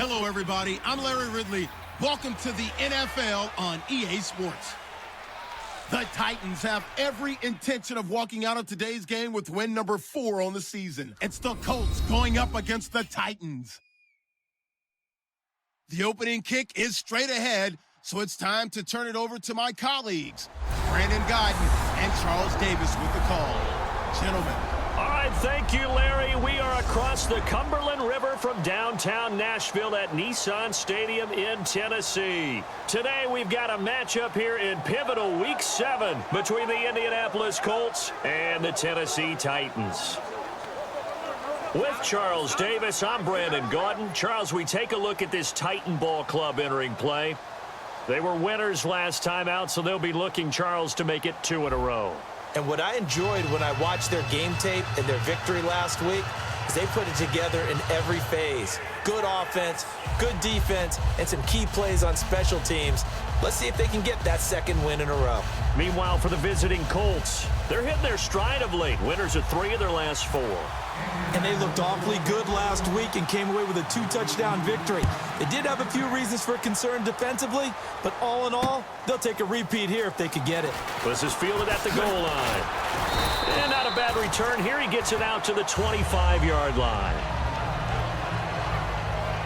Hello, everybody. I'm Larry Ridley. Welcome to the NFL on EA Sports. The Titans have every intention of walking out of today's game with win number 4 on the season. It's the Colts going up against the Titans. The opening kick is straight ahead, so it's time to turn it over to my colleagues, Brandon Godden and Charles Davis with the call. Gentlemen. All right, thank you, Larry. We are across the Cumberland River from downtown Nashville at Nissan Stadium in Tennessee. Today, we've got a matchup here in pivotal Week 7 between the Indianapolis Colts and the Tennessee Titans. With Charles Davis, I'm Brandon Gaudin. Charles, we take a look at this Titan Ball Club entering play. They were winners last time out, so they'll be looking, Charles, to make it 2 in a row. And what I enjoyed when I watched their game tape and their victory last week is they put it together in every phase. Good offense, good defense, and some key plays on special teams. Let's see if they can get that second win in a row. Meanwhile, for the visiting Colts, they're hitting their stride of late. Winners of 3 of their last 4. And they looked awfully good last week and came away with a 2-touchdown victory. They did have a few reasons for concern defensively, but all in all, they'll take a repeat here if they could get it. This is fielded at the goal line. And not a bad return here. He gets it out to the 25-yard line.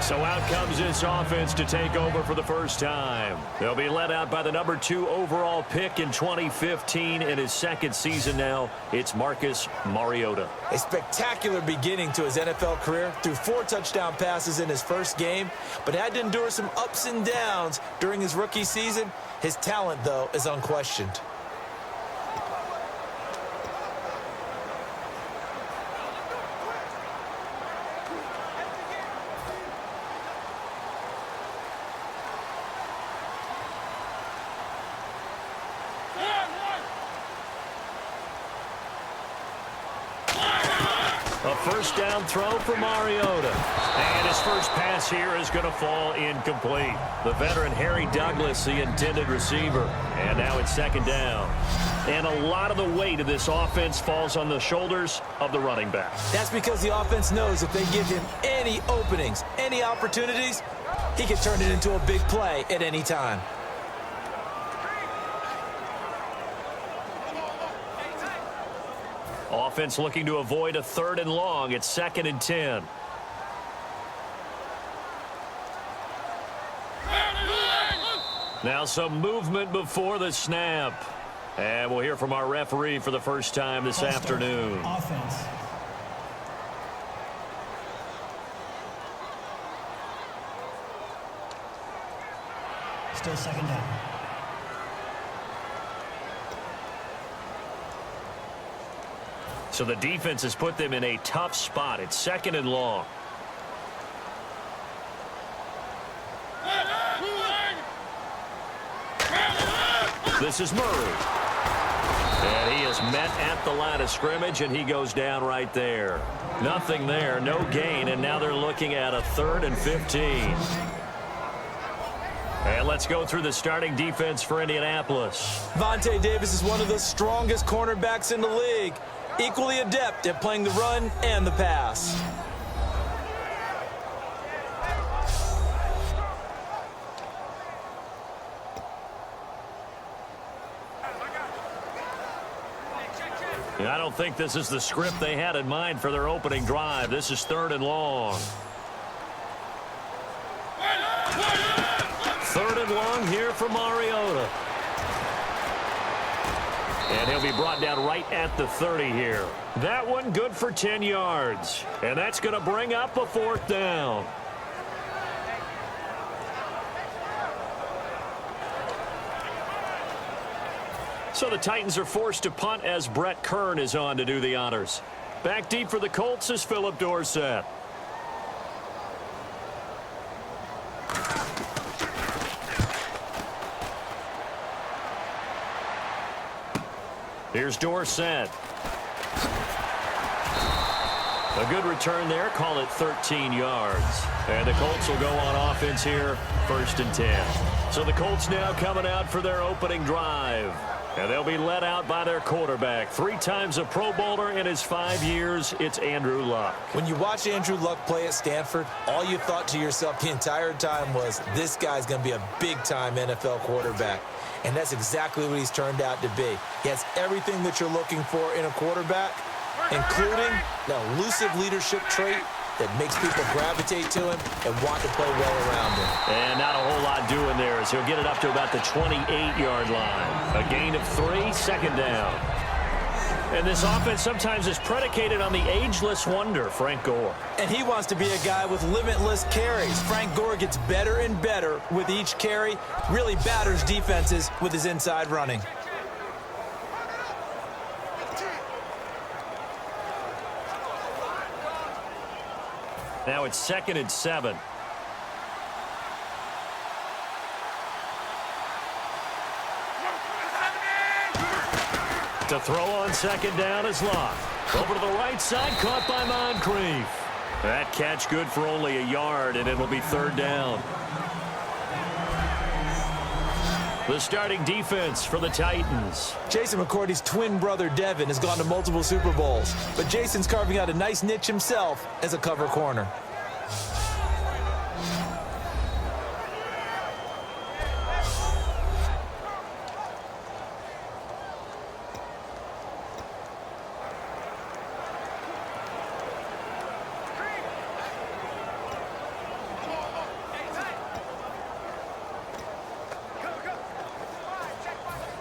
So out comes this offense to take over for the first time. They'll be led out by the number 2 overall pick in 2015 in his second season now. It's Marcus Mariota. A spectacular beginning to his NFL career through 4 touchdown passes in his first game, but had to endure some ups and downs during his rookie season. His talent, though, is unquestioned. A first down throw for Mariota. And his first pass here is going to fall incomplete. The veteran Harry Douglas, the intended receiver. And now it's second down. And a lot of the weight of this offense falls on the shoulders of the running back. That's because the offense knows if they give him any openings, any opportunities, he can turn it into a big play at any time. Offense looking to avoid a 3rd and long. It's 2nd and 10. Now some movement before the snap. And we'll hear from our referee for the first time this afternoon. Offense. Still 2nd down. So the defense has put them in a tough spot. It's 2nd and long. This is Murray. And he is met at the line of scrimmage, and he goes down right there. Nothing there, no gain, and now they're looking at a 3rd and 15. And let's go through the starting defense for Indianapolis. Vontae Davis is one of the strongest cornerbacks in the league. Equally adept at playing the run and the pass. I don't think this is the script they had in mind for their opening drive. This is 3rd and long. 3rd and long here for Mariota. And he'll be brought down right at the 30 here. That one good for 10 yards. And that's going to bring up a 4th down. So the Titans are forced to punt as Brett Kern is on to do the honors. Back deep for the Colts is Philip Dorsett. Here's Dorsett. A good return there. Call it 13 yards. And the Colts will go on offense here, 1st and 10. So the Colts now coming out for their opening drive. And they'll be let out by their quarterback. 3 times a Pro Bowler in his 5 years. It's Andrew Luck. When you watch Andrew Luck play at Stanford, all you thought to yourself the entire time was, this guy's going to be a big-time NFL quarterback. And that's exactly what he's turned out to be. He has everything that you're looking for in a quarterback, including an elusive leadership trait that makes people gravitate to him and want to play well around him. And not a whole lot doing there as he'll get it up to about the 28-yard line. A gain of 3, second down. And this offense sometimes is predicated on the ageless wonder, Frank Gore. And he wants to be a guy with limitless carries. Frank Gore gets better and better with each carry, really batters defenses with his inside running. Now it's 2nd and 7. To throw on 2nd down is Locke. Over to the right side, caught by Moncrief. That catch good for only a yard, and it'll be 3rd down. The starting defense for the Titans. Jason McCourty's twin brother, Devin, has gone to multiple Super Bowls. But Jason's carving out a nice niche himself as a cover corner.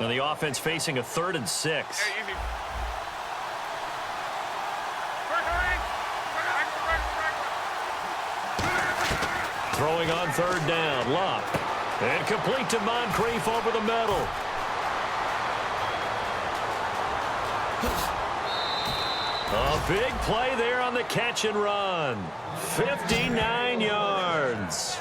Now the offense facing a 3rd and 6. Throwing on 3rd down, Locke. And complete to Moncrief over the middle. A big play there on the catch and run. 59 yards.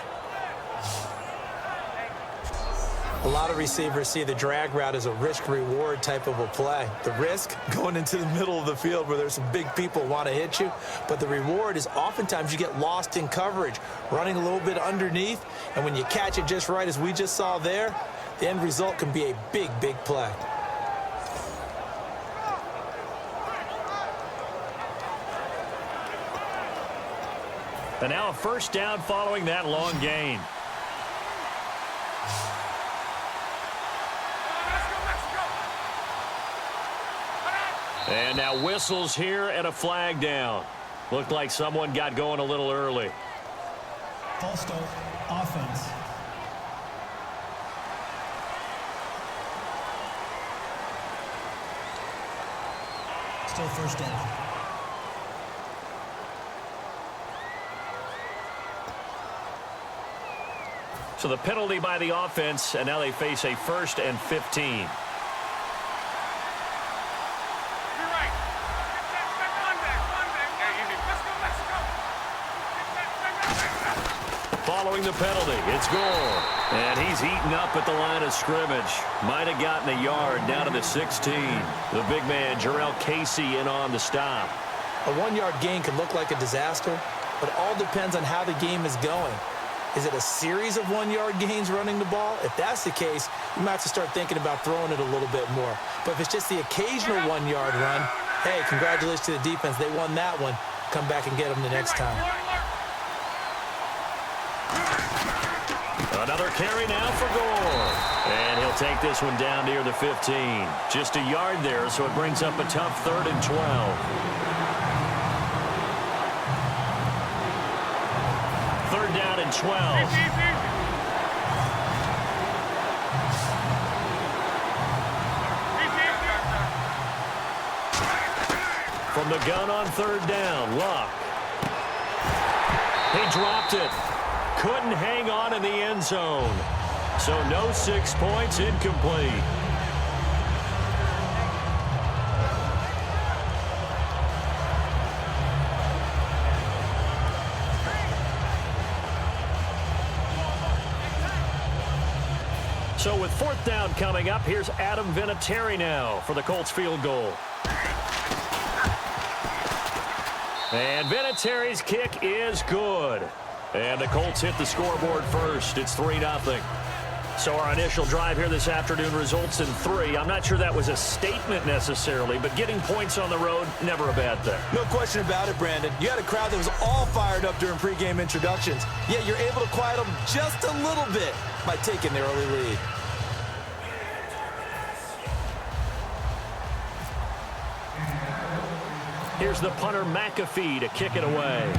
A lot of receivers see the drag route as a risk-reward type of a play. The risk, going into the middle of the field where there's some big people who want to hit you. But the reward is oftentimes you get lost in coverage, running a little bit underneath. And when you catch it just right, as we just saw there, the end result can be a big, big play. And now a 1st down following that long gain. And now whistles here and a flag down. Looked like someone got going a little early. False start, offense. Still 1st down. So the penalty by the offense, and now they face a 1st and 15. Following the penalty, it's Gore. And he's eaten up at the line of scrimmage. Might have gotten a yard down to the 16. The big man, Jarrell Casey, in on the stop. A 1-yard gain can look like a disaster, but it all depends on how the game is going. Is it a series of 1-yard gains running the ball? If that's the case, you might have to start thinking about throwing it a little bit more. But if it's just the occasional 1-yard run, hey, congratulations to the defense. They won that one. Come back and get them the next time. Another carry now for Gore. And he'll take this one down near the 15. Just a yard there, so it brings up a tough 3rd and 12. 3rd down and 12. From the gun on 3rd down, Luck. He dropped it. Couldn't hang on in the end zone. So no 6 points, incomplete. So with 4th down coming up, here's Adam Vinatieri now for the Colts field goal. And Vinatieri's kick is good. And the Colts hit the scoreboard first. It's 3-0. So our initial drive here this afternoon results in 3. I'm not sure that was a statement necessarily, but getting points on the road, never a bad thing. No question about it, Brandon. You had a crowd that was all fired up during pregame introductions, yet you're able to quiet them just a little bit by taking the early lead. Here's the punter, McAfee, to kick it away.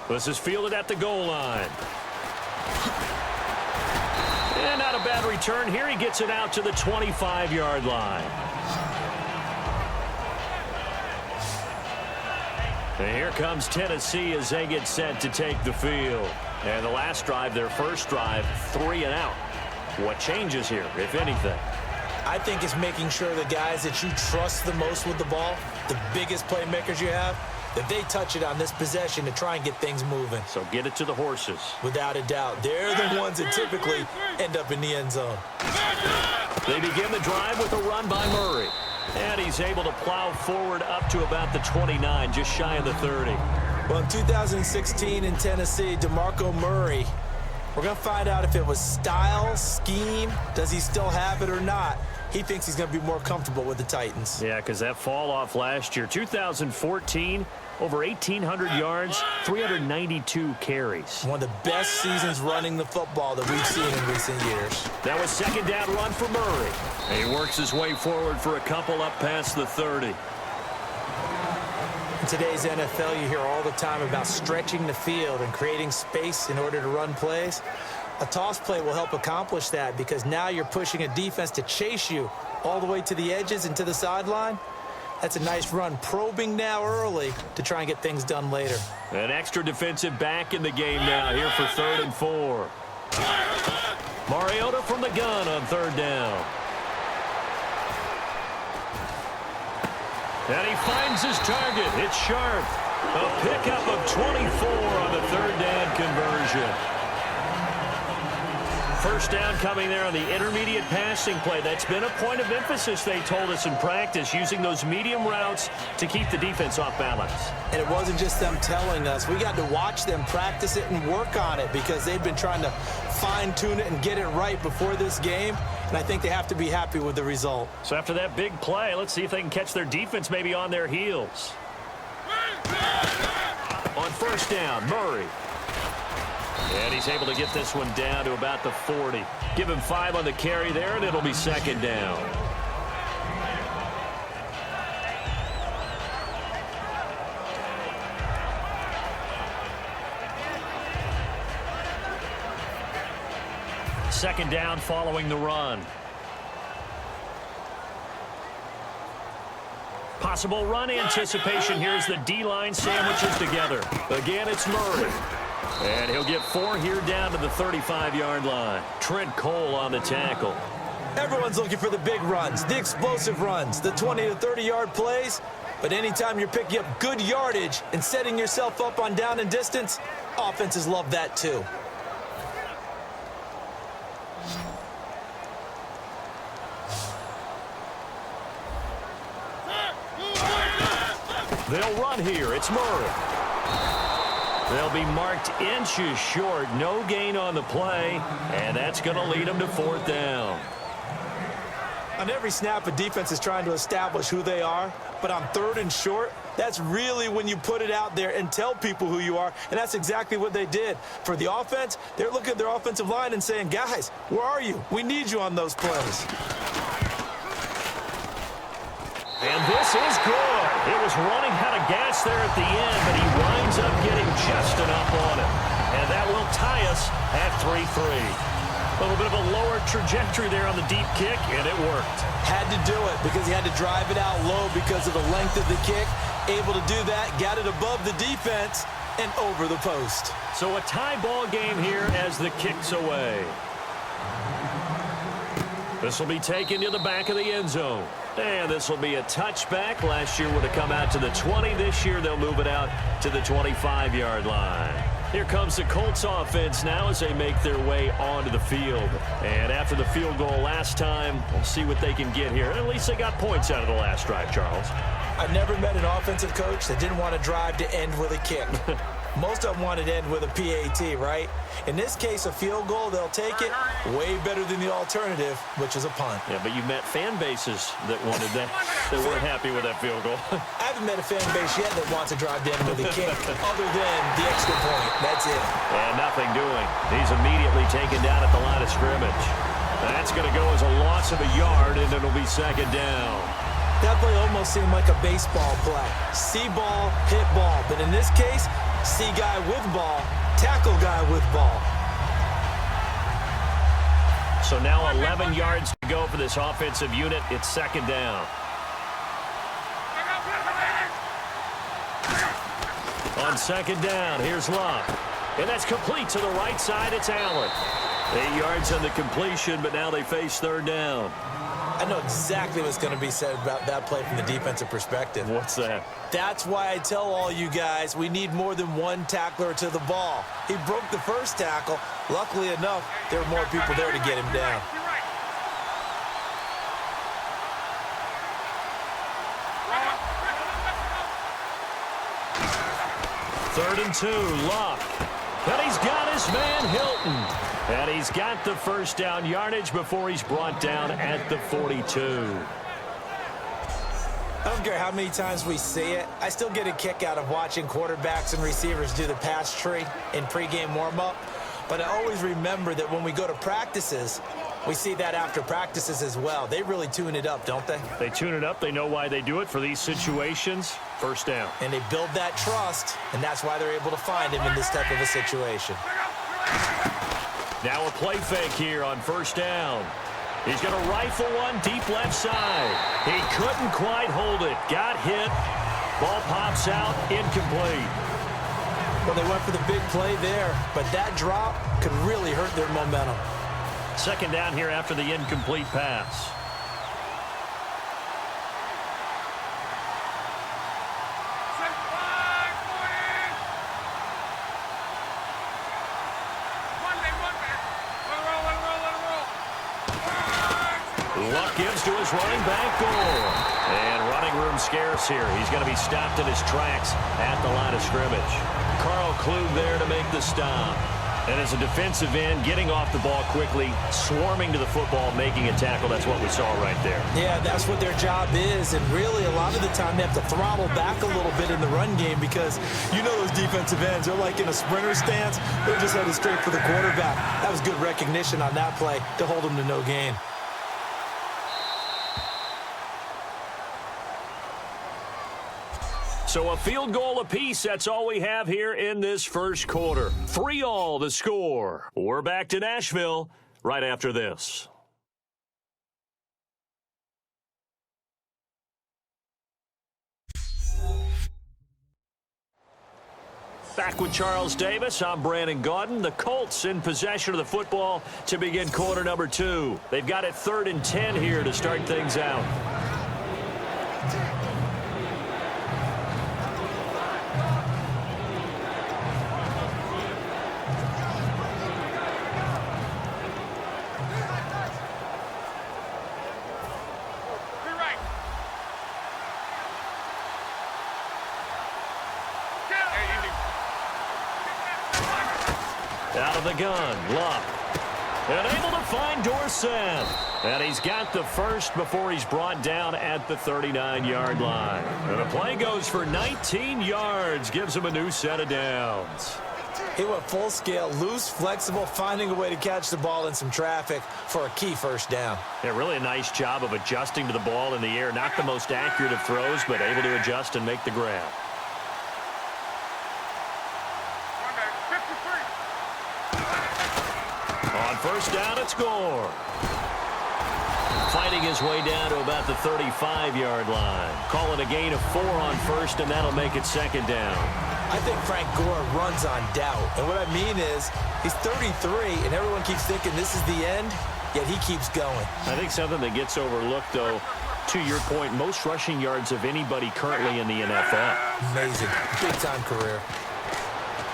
This is fielded at the goal line. And not a bad return here. He gets it out to the 25-yard line. And here comes Tennessee as they get set to take the field. And the last drive, their first drive, 3 and out. What changes here, if anything? I think it's making sure the guys that you trust the most with the ball, the biggest playmakers you have, that they touch it on this possession to try and get things moving. So get it to the horses. Without a doubt. They're the ones that typically end up in the end zone. They begin the drive with a run by Murray. And he's able to plow forward up to about the 29, just shy of the 30. Well, in 2016 in Tennessee, DeMarco Murray, we're going to find out if it was style, scheme, does he still have it or not. He thinks he's going to be more comfortable with the Titans. Yeah, because that fall off last year, 2014, over 1,800 yards, 392 carries. One of the best seasons running the football that we've seen in recent years. That was second down run for Murray. And he works his way forward for a couple up past the 30. In today's NFL, you hear all the time about stretching the field and creating space in order to run plays. A toss play will help accomplish that because now you're pushing a defense to chase you all the way to the edges and to the sideline. That's a nice run, probing now early to try and get things done later. An extra defensive back in the game now here for 3rd and 4. Mariota from the gun on 3rd down. And he finds his target. It's Sharp. A pickup of 24 on the 3rd down conversion. First down coming there on the intermediate passing play. That's been a point of emphasis, they told us in practice, using those medium routes to keep the defense off balance. And it wasn't just them telling us. We got to watch them practice it and work on it because they've been trying to fine-tune it and get it right before this game. And I think they have to be happy with the result. So after that big play, let's see if they can catch their defense maybe on their heels. On first down, Murray. And he's able to get this one down to about the 40. Give him 5 on the carry there, and it'll be second down. Second down following the run. Possible run anticipation here as the D-line sandwiches together. Again, it's Murray. And he'll get 4 here down to the 35-yard line. Trent Cole on the tackle. Everyone's looking for the big runs, the explosive runs, the 20 to 30-yard plays. But anytime you're picking up good yardage and setting yourself up on down and distance, offenses love that too. They'll run here. It's Murray. They'll be marked inches short. No gain on the play, and that's going to lead them to 4th down. On every snap, a defense is trying to establish who they are, but on 3rd and short, that's really when you put it out there and tell people who you are, and that's exactly what they did. For the offense, they're looking at their offensive line and saying, guys, where are you? We need you on those plays. And this is good. It was running out of gas there at the end, but he winds up getting just enough on it. And that will tie us at 3-3. A little bit of a lower trajectory there on the deep kick, and it worked. Had to do it because he had to drive it out low because of the length of the kick. Able to do that, got it above the defense, and over the post. So a tie ball game here as the kick's away. This will be taken to the back of the end zone. And this will be a touchback. Last year would have come out to the 20. This year they'll move it out to the 25-yard line. Here comes the Colts offense now as they make their way onto the field. And after the field goal last time, we'll see what they can get here. At least they got points out of the last drive, Charles. I've never met an offensive coach that didn't want to drive to end with a kick. Most of them want it to end with a PAT, right? In this case, a field goal, they'll take it way better than the alternative, which is a punt. Yeah, but you met fan bases that wanted that, that weren't happy with that field goal. I haven't met a fan base yet that wants to drive down with a kick other than the extra point. That's it. And nothing doing. He's immediately taken down at the line of scrimmage. That's going to go as a loss of a yard, and it'll be second down. That play almost seemed like a baseball play. See ball, hit ball. But in this case, see guy with ball, tackle guy with ball. So now 11 yards to go for this offensive unit. It's second down. On second down, here's Love. And that's complete to the right side. It's Allen. 8 yards on the completion, but now they face third down. I know exactly what's going to be said about that play from the defensive perspective. What's that? That's why I tell all you guys we need more than one tackler to the ball. He broke the first tackle. Luckily enough, there were more people there to get him down. Third and 2, Luck. And he's got his man Hilton. And he's got the first down yardage before he's brought down at the 42. I don't care how many times we see it. I still get a kick out of watching quarterbacks and receivers do the pass tree in pregame warm-up. But I always remember that when we go to practices, we see that after practices as well. They really tune it up, don't they? They tune it up. They know why they do it for these situations. First down. And they build that trust, and that's why they're able to find him in this type of a situation. Now a play fake here on first down. He's going to rifle one deep left side. He couldn't quite hold it. Got hit. Ball pops out. Incomplete. Well, they went for the big play there, but that drop could really hurt their momentum. Second down here after the incomplete pass. Luck gives to his running back goal. And running room scarce here. He's going to be stopped in his tracks at the line of scrimmage. Carl Klug there to make the stop. And as a defensive end, getting off the ball quickly, swarming to the football, making a tackle. That's what we saw right there. Yeah, that's what their job is. And really, a lot of the time, they have to throttle back a little bit in the run game because you know those defensive ends, they're like in a sprinter stance. They're just headed straight for the quarterback. That was good recognition on that play to hold them to no gain. So a field goal apiece, that's all we have here in this first quarter. 3-all the score. We're back to Nashville right after this. Back with Charles Davis, I'm Brandon Gaudin. The Colts in possession of the football to begin quarter number 2. They've got it 3rd and 10 here to start things out. Out of the gun, Luck. And able to find Dorsett. And he's got the first before he's brought down at the 39-yard line. And the play goes for 19 yards, gives him a new set of downs. He went full scale, loose, flexible, finding a way to catch the ball in some traffic for a key first down. Yeah, really a nice job of adjusting to the ball in the air. Not the most accurate of throws, but able to adjust and make the grab. On first down, it's Gore. Fighting his way down to about the 35-yard line. Call it a gain of 4 on first, and that'll make it second down. I think Frank Gore runs on doubt. And what I mean is, he's 33, and everyone keeps thinking this is the end, yet he keeps going. I think something that gets overlooked, though, to your point, most rushing yards of anybody currently in the NFL. Amazing. Big-time career.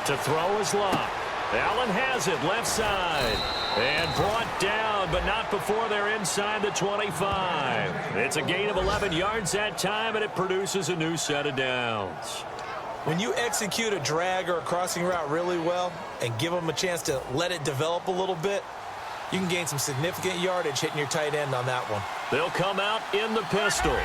To throw is Luck. Allen has it, left side. And brought down, but not before they're inside the 25. It's a gain of 11 yards that time, and it produces a new set of downs. When you execute a drag or a crossing route really well and give them a chance to let it develop a little bit, you can gain some significant yardage hitting your tight end on that one. They'll come out in the pistol.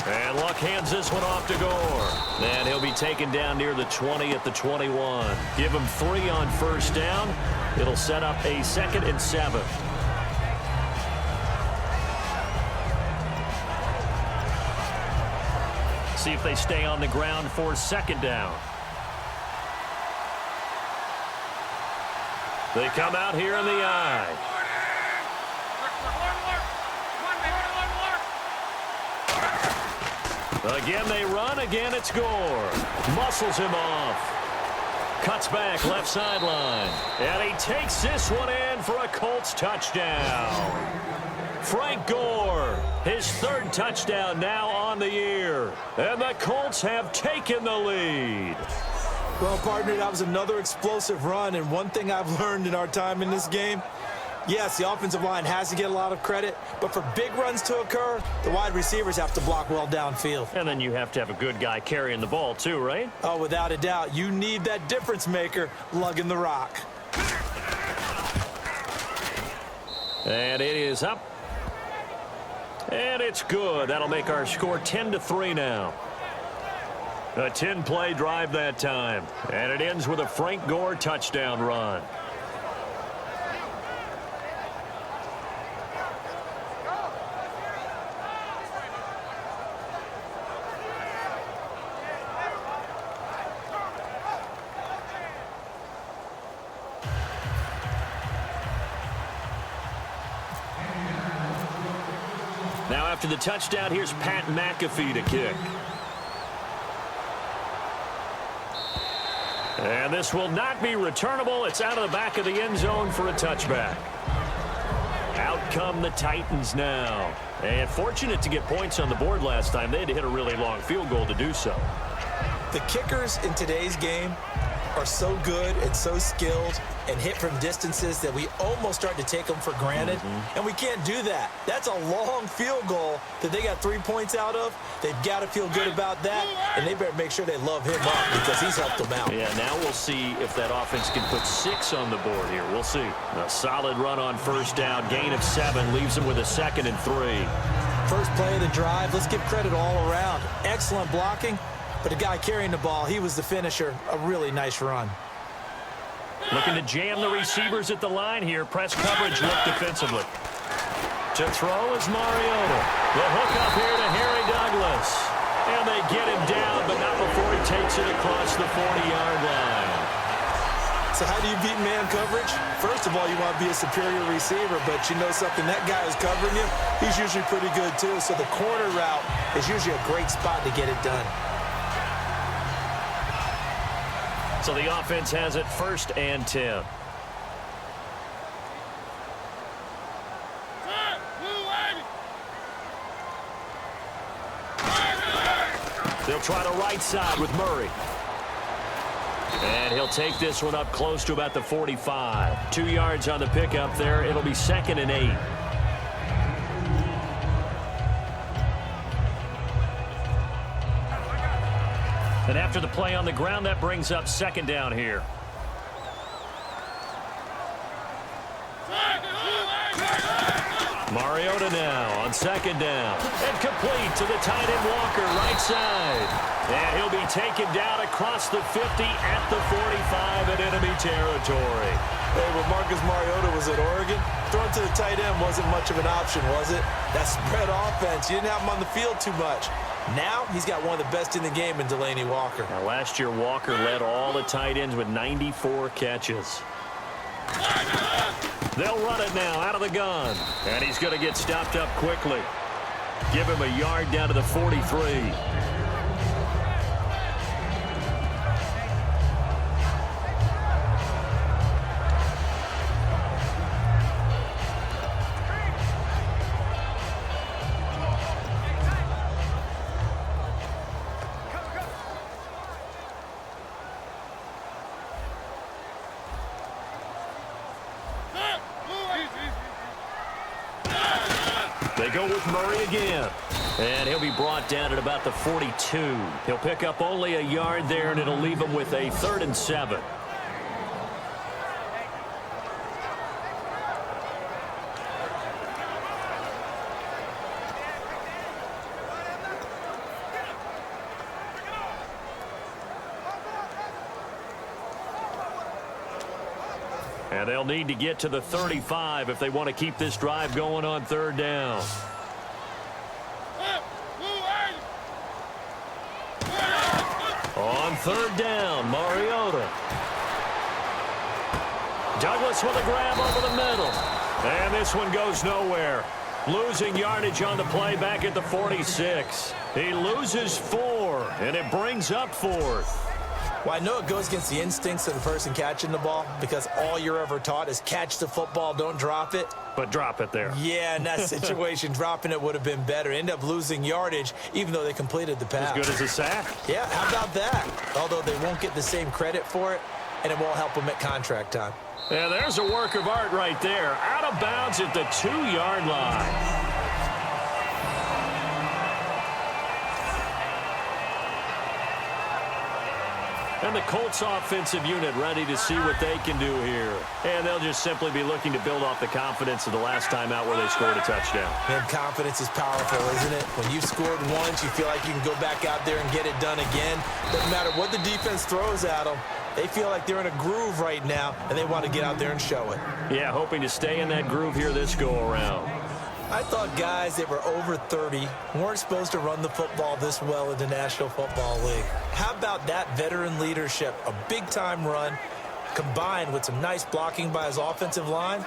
And Luck hands this one off to Gore. And he'll be taken down near the 20 at the 21. Give him 3 on first down. It'll set up a 2nd and 7. See if they stay on the ground for 2nd down. They come out here in the eye. Again they run, again it's Gore. Muscles him off. Cuts back left sideline. And he takes this one in for a Colts touchdown. Frank Gore, his 3rd touchdown now on the year. And the Colts have taken the lead. Well, partner, that was another explosive run, and one thing I've learned in our time in this game, yes, the offensive line has to get a lot of credit, but for big runs to occur, the wide receivers have to block well downfield. And then you have to have a good guy carrying the ball too, right? Oh, without a doubt. You need that difference maker lugging the rock. And it is up. And it's good. That'll make our score 10-3 now. A 10-play drive that time. And it ends with a Frank Gore touchdown run. Now after the touchdown, here's Pat McAfee to kick. And this will not be returnable. It's out of the back of the end zone for a touchback. Out come the Titans now. And fortunate to get points on the board last time. They had to hit a really long field goal to do so. The kickers in today's game are so good and so skilled and hit from distances that we almost start to take them for granted. And we can't do that. That's a long field goal that they got 3 points out of. They've got to feel good about that, and they better make sure they love him up because he's helped them out. Yeah, now we'll see if that offense can put 6 on the board here. We'll see. A solid run on first down. Gain of 7 leaves them with a 2nd and 3. First play of the drive. Let's give credit all around. Excellent blocking. But the guy carrying the ball, he was the finisher. A really nice run. Looking to jam the receivers at the line here. Press coverage look defensively. To throw is Mariota. The hook up here to Harry Douglas. And they get him down, but not before he takes it across the 40-yard line. So how do you beat man coverage? First of all, you want to be a superior receiver, but you know something, that guy who's covering you, he's usually pretty good too. So the corner route is usually a great spot to get it done. So the offense has it 1st and 10. They'll try the right side with Murray. And he'll take this one up close to about the 45. 2 yards on the pickup there. It'll be 2nd and 8. And after the play on the ground, that brings up 2nd down here. Mariota now on 2nd down. And complete to the tight end Walker, right side. And he'll be taken down across the 50 at the 45 in enemy territory. Hey, when Marcus Mariota was at Oregon, throwing to the tight end wasn't much of an option, was it? That spread offense, you didn't have him on the field too much. Now he's got one of the best in the game in Delaney Walker. Now, last year, Walker led all the tight ends with 94 catches. They'll run it now out of the gun. And he's going to get stopped up quickly. Give him a yard down to the 43. They They go with Murray again. And he'll be brought down at about the 42. He'll pick up only a yard there, and it'll leave him with a 3rd and 7. And they'll need to get to the 35 if they want to keep this drive going on 3rd down. On 3rd down, Mariota. Douglas with a grab over the middle. And this one goes nowhere. Losing yardage on the play back at the 46. He loses 4, and it brings up 4th. Well, I know it goes against the instincts of the person catching the ball because all you're ever taught is catch the football, don't drop it. But drop it there. Yeah, in that situation, dropping it would have been better. End up losing yardage, even though they completed the pass. As good as a sack. Yeah, how about that? Although they won't get the same credit for it, and it won't help them at contract time. Yeah, there's a work of art right there. Out of bounds at the 2-yard line. And the Colts offensive unit ready to see what they can do here. And they'll just simply be looking to build off the confidence of the last time out where they scored a touchdown. And confidence is powerful, isn't it? When you've scored once, you feel like you can go back out there and get it done again. Doesn't matter what the defense throws at them. They feel like they're in a groove right now, and they want to get out there and show it. Yeah, hoping to stay in that groove here this go-around. I thought guys that were over 30 weren't supposed to run the football this well in the National Football League. How about that veteran leadership? A big-time run combined with some nice blocking by his offensive line,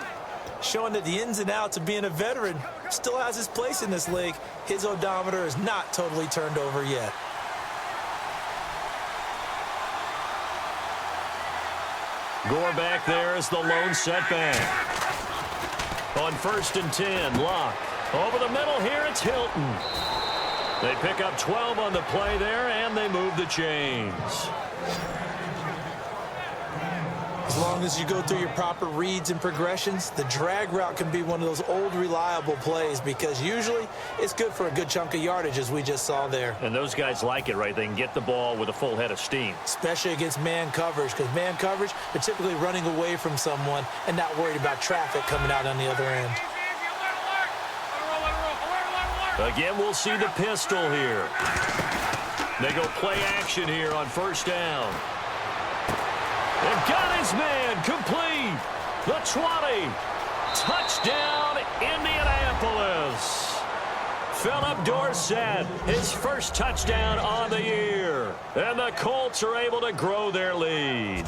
showing that the ins and outs of being a veteran still has his place in this league. His odometer is not totally turned over yet. Gore back there is the lone setback. On 1st and 10, Locke. Over the middle here, it's Hilton. They pick up 12 on the play there, and they move the chains. As long as you go through your proper reads and progressions, the drag route can be one of those old reliable plays because usually it's good for a good chunk of yardage, as we just saw there. And those guys like it, right? They can get the ball with a full head of steam. Especially against man coverage, because man coverage, they're typically running away from someone and not worried about traffic coming out on the other end. Again, we'll see the pistol here. They go play action here on 1st down. And got his man complete. The 20. Touchdown, Indianapolis. Philip Dorsett, his first touchdown on the year. And the Colts are able to grow their lead.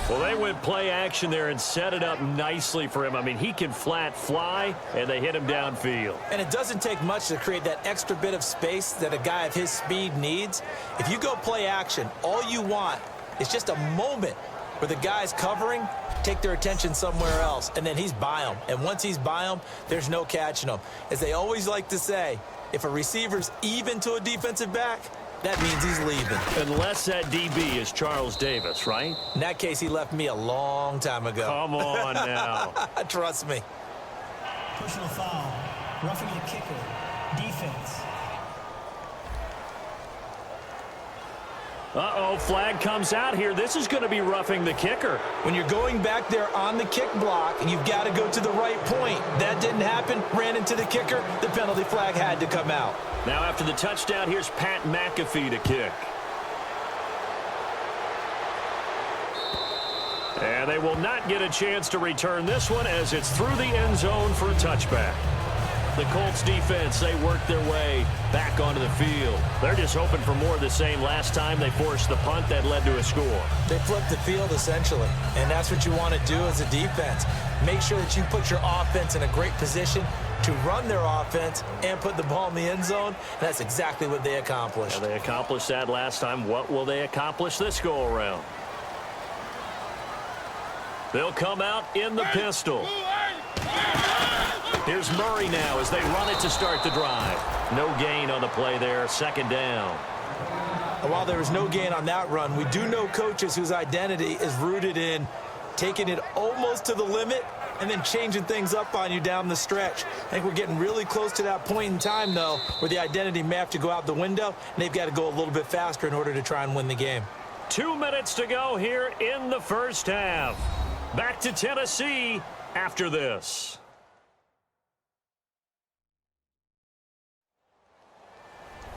Well, they went play action there and set it up nicely for him. I mean, he can flat fly, and they hit him downfield. And it doesn't take much to create that extra bit of space that a guy of his speed needs. If you go play action, all you want is just a moment where the guys covering take their attention somewhere else, and then he's by them. And once he's by them, there's no catching them. As they always like to say, if a receiver's even to a defensive back, that means he's leaving. Unless that DB is Charles Davis, right? In that case, he left me a long time ago. Come on now. Trust me. Personal foul. Roughing the kicker. Defense. Uh-oh, flag comes out here. This is going to be roughing the kicker. When you're going back there on the kick block, and you've got to go to the right point. That didn't happen. Ran into the kicker. The penalty flag had to come out. Now after the touchdown, here's Pat McAfee to kick. And they will not get a chance to return this one as it's through the end zone for a touchback. The Colts defense, they work their way back onto the field. They're just hoping for more of the same. Last time they forced the punt that led to a score. They flipped the field, essentially, and that's what you want to do as a defense. Make sure that you put your offense in a great position to run their offense and put the ball in the end zone. And that's exactly what they accomplished. Now, they accomplished that last time. What will they accomplish this go-around? They'll come out in the pistol. Here's Murray now as they run it to start the drive. No gain on the play there, 2nd down. And while there was no gain on that run, we do know coaches whose identity is rooted in taking it almost to the limit and then changing things up on you down the stretch. I think we're getting really close to that point in time, though, where the identity may have to go out the window, and they've got to go a little bit faster in order to try and win the game. 2 minutes to go here in the first half. Back to Tennessee after this.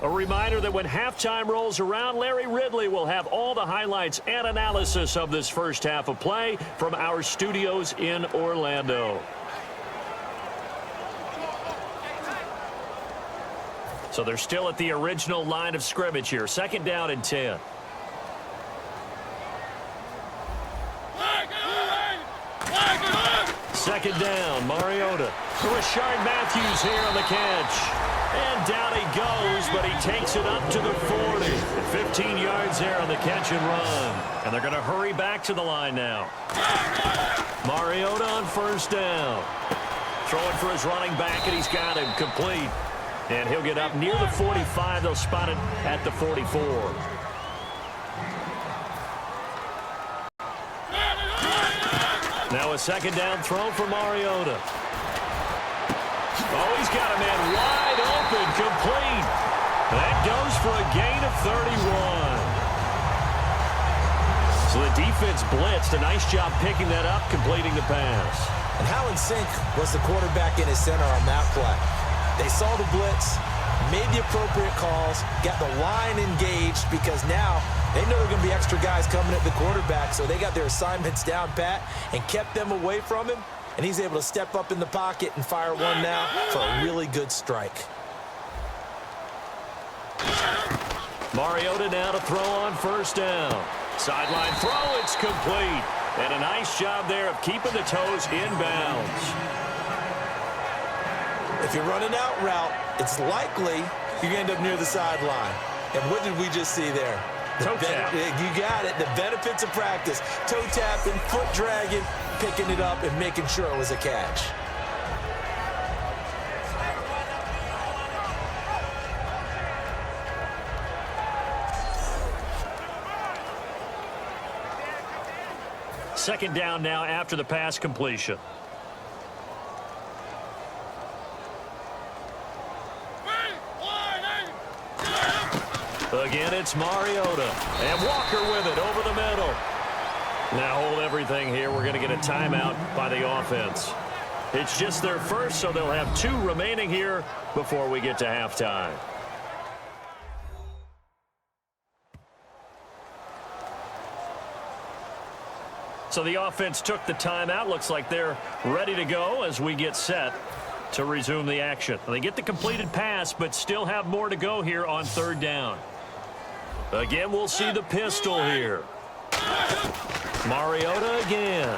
A reminder that when halftime rolls around, Larry Ridley will have all the highlights and analysis of this first half of play from our studios in Orlando. So they're still at the original line of scrimmage here. 2nd down and 10. Second down, Mariota. Rashard Matthews here on the catch. And down he goes, but he takes it up to the 40. 15 yards there on the catch and run. And they're going to hurry back to the line now. Mariota on 1st down. Throwing for his running back, and he's got him complete. And he'll get up near the 45. They'll spot it at the 44. Now a 2nd down throw for Mariota. Oh, he's got a man wide open, complete. That goes for a gain of 31. So the defense blitzed. A nice job picking that up, completing the pass. And how in sync was the quarterback in his center on that play? They saw the blitz, made the appropriate calls, got the line engaged, because now they know there are going to be extra guys coming at the quarterback, so they got their assignments down pat and kept them away from him. And he's able to step up in the pocket and fire one now for a really good strike. Mariota now to throw on 1st down. Sideline throw, it's complete. And a nice job there of keeping the toes in bounds. If you're running out route, it's likely you're going to end up near the sideline. And what did we just see there? Toe tap. You got it. The benefits of practice. Toe tapping, foot dragging, picking it up, and making sure it was a catch. Second down now after the pass completion. Again, it's Mariota. And Walker with it over the middle. Now hold everything here. We're going to get a timeout by the offense. It's just their first, so they'll have 2 remaining here before we get to halftime. So the offense took the timeout. Looks like they're ready to go as we get set to resume the action. They get the completed pass, but still have more to go here on 3rd down. Again, we'll see the pistol here. Mariota again.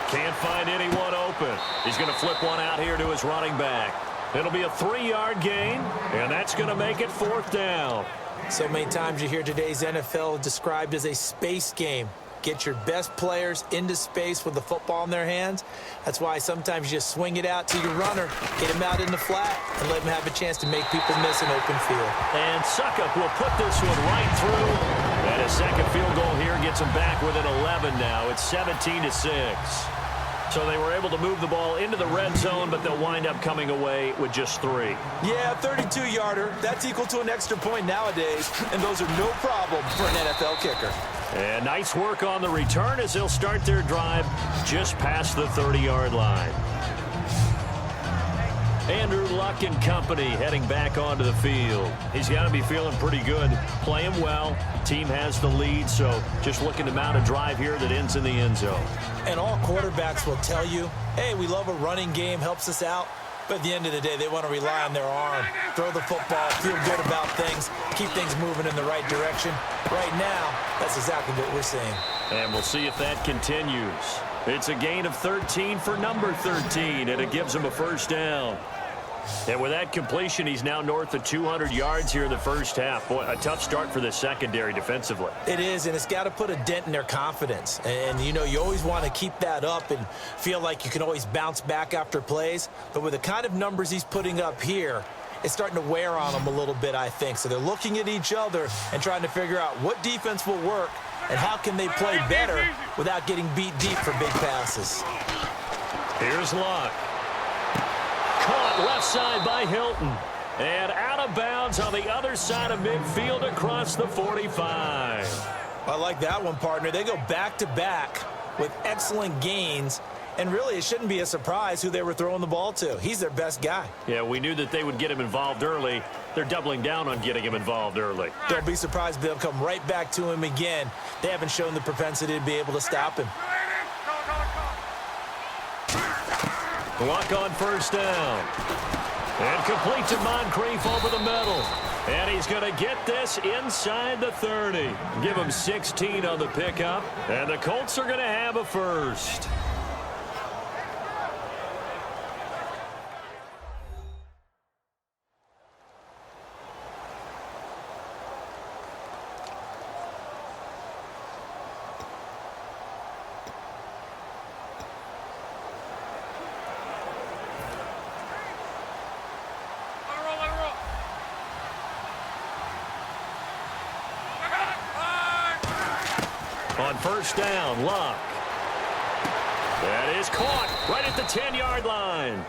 Can't find anyone open. He's going to flip one out here to his running back. It'll be a 3-yard gain, and that's going to make it 4th down. So many times you hear today's NFL described as a space game. Get your best players into space with the football in their hands. That's why sometimes you just swing it out to your runner, get him out in the flat, and let him have a chance to make people miss an open field. And Suckup will put this one right through. And a second field goal here gets him back within 11 now. It's 17-6. So they were able to move the ball into the red zone, but they'll wind up coming away with just 3. Yeah, 32-yarder. That's equal to an extra point nowadays, and those are no problem for an NFL kicker. And nice work on the return as they'll start their drive just past the 30-yard line. Andrew Luck and company heading back onto the field. He's got to be feeling pretty good, playing well. Team has the lead, so just looking to mount a drive here that ends in the end zone. And all quarterbacks will tell you, hey, we love a running game, helps us out. But at the end of the day, they want to rely on their arm, throw the football, feel good about things, keep things moving in the right direction. Right now, that's exactly what we're seeing. And we'll see if that continues. It's a gain of 13 for number 13, and it gives him a 1st down. And with that completion, he's now north of 200 yards here in the first half. Boy, a tough start for the secondary defensively. It is, and it's got to put a dent in their confidence. And, you know, you always want to keep that up and feel like you can always bounce back after plays. But with the kind of numbers he's putting up here, it's starting to wear on them a little bit, I think. So they're looking at each other and trying to figure out what defense will work and how can they play better without getting beat deep for big passes. Here's Luck. Caught left side by Hilton. And out of bounds on the other side of midfield across the 45. I like that one, partner. They go back-to-back with excellent gains. And really, it shouldn't be a surprise who they were throwing the ball to. He's their best guy. Yeah, we knew that they would get him involved early. They're doubling down on getting him involved early. Don't be surprised they'll come right back to him again. They haven't shown the propensity to be able to stop him. Luck on first down. And complete to Moncrief over the middle. And he's going to get this inside the 30. Give him 16 on the pickup. And the Colts are going to have a first. On first down, Luck. That is caught right at the 10-yard line.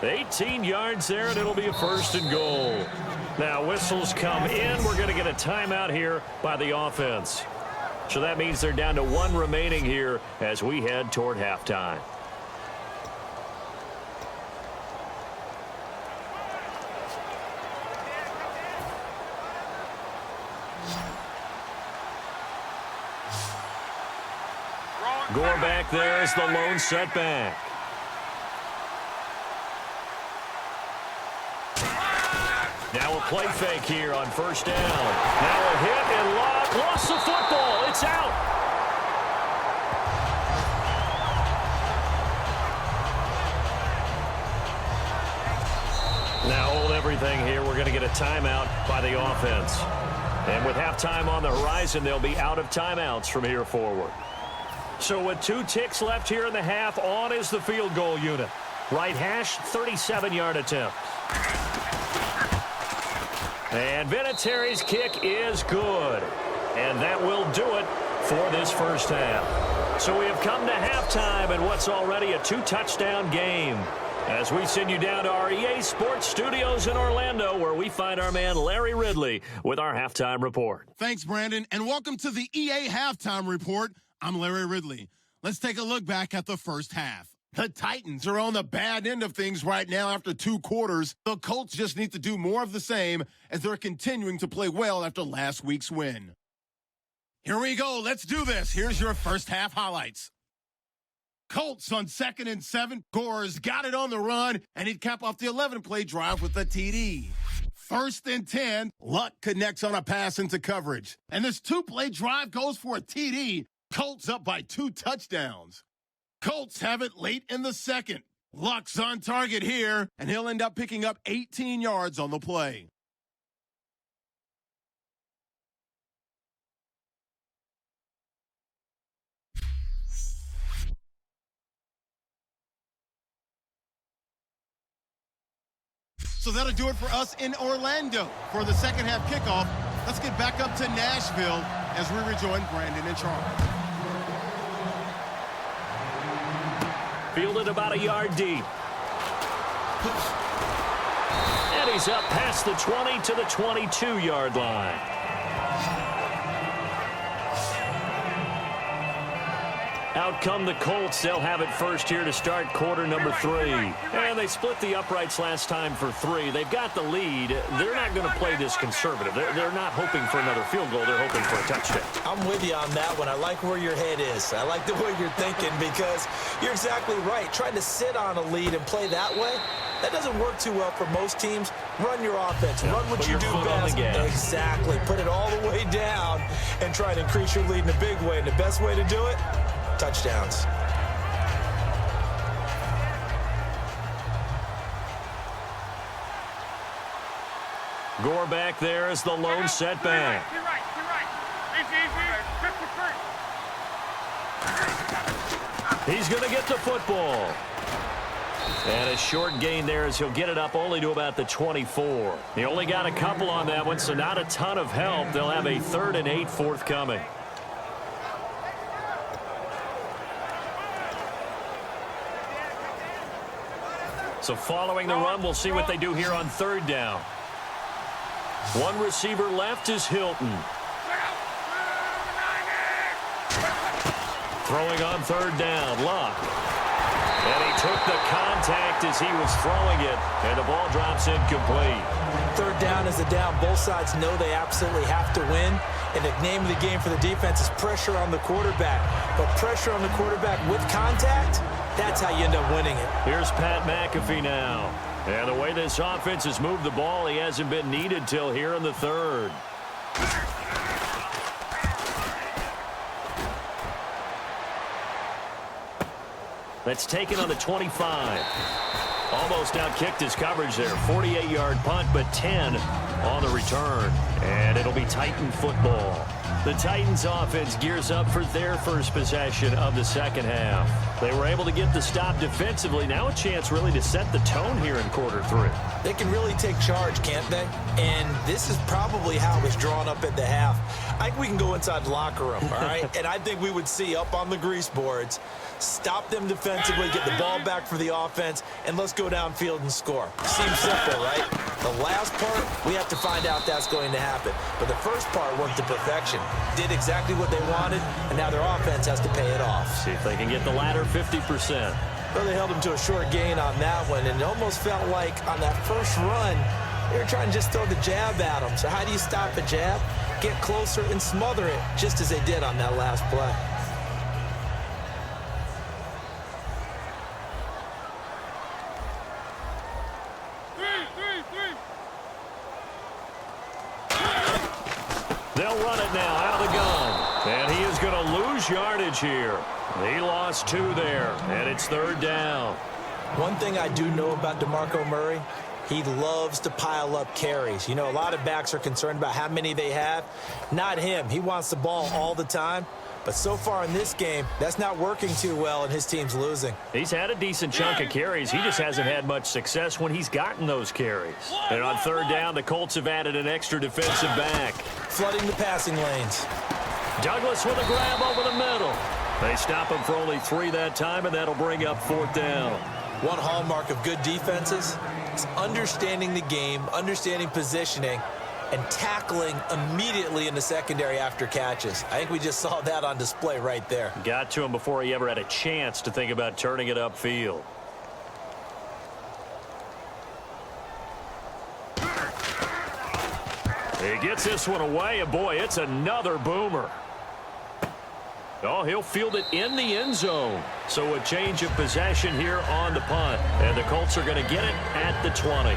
18 yards there, and it'll be a first and goal. Now, whistles come in. We're going to get a timeout here by the offense. So that means they're down to one remaining here as we head toward halftime. Gore back there is the lone setback. Now a play fake here on first down. Now a hit and Luck lost the football. It's out. Now hold everything here. We're going to get a timeout by the offense. And with halftime on the horizon, they'll be out of timeouts from here forward. So with 2 ticks left here in the half, on is the field goal unit. Right hash, 37-yard attempt. And Vinatieri's kick is good. And that will do it for this first half. So we have come to halftime in what's already a 2-touchdown game. As we send you down to our EA Sports Studios in Orlando, where we find our man Larry Ridley with our halftime report. Thanks, Brandon, and welcome to the EA Halftime Report. I'm Larry Ridley. Let's take a look back at the first half. The Titans are on the bad end of things right now after 2 quarters. The Colts just need to do more of the same as they're continuing to play well after last week's win. Here we go. Let's do this. Here's your first half highlights. Colts on 2nd and 7. Gore's got it on the run, and he'd cap off the 11-play drive with a TD. 1st and 10. Luck connects on a pass into coverage. And this 2-play drive goes for a TD. Colts up by 2 touchdowns. Colts have it late in the 2nd. Luck's on target here, and he'll end up picking up 18 yards on the play. So that'll do it for us in Orlando for the second half kickoff. Let's get back up to Nashville as we rejoin Brandon and Charles. Fielded about a yard deep. And he's up past the 20 to the 22-yard line. Out come the Colts. They'll have it first here to start quarter number 3. And they split the uprights last time for 3. They've got the lead. They're not going to play this conservative. They're not hoping for another field goal. They're hoping for a touchdown. I'm with you on that one. I like where your head is. I like the way you're thinking because you're exactly right. Trying to sit on a lead and play that way, that doesn't work too well for most teams. Run your offense. Run what you do best. Exactly. Put it all the way down and try to increase your lead in a big way. And the best way to do it, touchdowns. Gore back there is the lone setback. You're right. He's going to get the football. And a short gain there as he'll get it up only to about the 24. He only got a couple on that one, so not a ton of help. They'll have a 3rd and 8 forthcoming. So following the run, we'll see what they do here on third down. One receiver left is Hilton. Throwing on third down, Luck. And he took the contact as he was throwing it, and the ball drops incomplete. Third down is a down. Both sides know they absolutely have to win. And the name of the game for the defense is pressure on the quarterback. But pressure on the quarterback with contact, that's how you end up winning it. Here's Pat McAfee now. And the way this offense has moved the ball, he hasn't been needed till here in the third. That's taken on the 25. Almost outkicked his coverage there. 48-yard punt, but 10 on the return. And it'll be Titan football. The Titans offense gears up for their first possession of the second half. They were able to get the stop defensively. Now a chance really to set the tone here in quarter three. They can really take charge, can't they? And this is probably how it was drawn up at the half. I think we can go inside the locker room, all right? And I think we would see up on the grease boards, stop them defensively, get the ball back for the offense, and let's go downfield and score. Seems simple, right? The last part, we have to find out that's going to happen. But the first part worked to perfection. Did exactly what they wanted, and now their offense has to pay it off. See if they can get the latter 50%. Well, they held them to a short gain on that one, and it almost felt like on that first run, they were trying to just throw the jab at them. So how do you stop a jab? Get closer and smother it, just as they did on that last play. They'll run it now out of the gun. And he is going to lose yardage here. He lost 2 there, and it's third down. One thing I do know about DeMarco Murray, he loves to pile up carries. You know, a lot of backs are concerned about how many they have. Not him. He wants the ball all the time. But so far in this game, that's not working too well, and his team's losing. He's had a decent chunk of carries. He just hasn't had much success when he's gotten those carries. And on third down, the Colts have added an extra defensive back. Flooding the passing lanes. Douglas with a grab over the middle. They stop him for only 3 that time, and that'll bring up fourth down. One hallmark of good defenses is understanding the game, understanding positioning, and tackling immediately in the secondary after catches. I think we just saw that on display right there. Got to him before he ever had a chance to think about turning it upfield. He gets this one away, and boy, it's another boomer. Oh, he'll field it in the end zone. So a change of possession here on the punt. And the Colts are going to get it at the 20.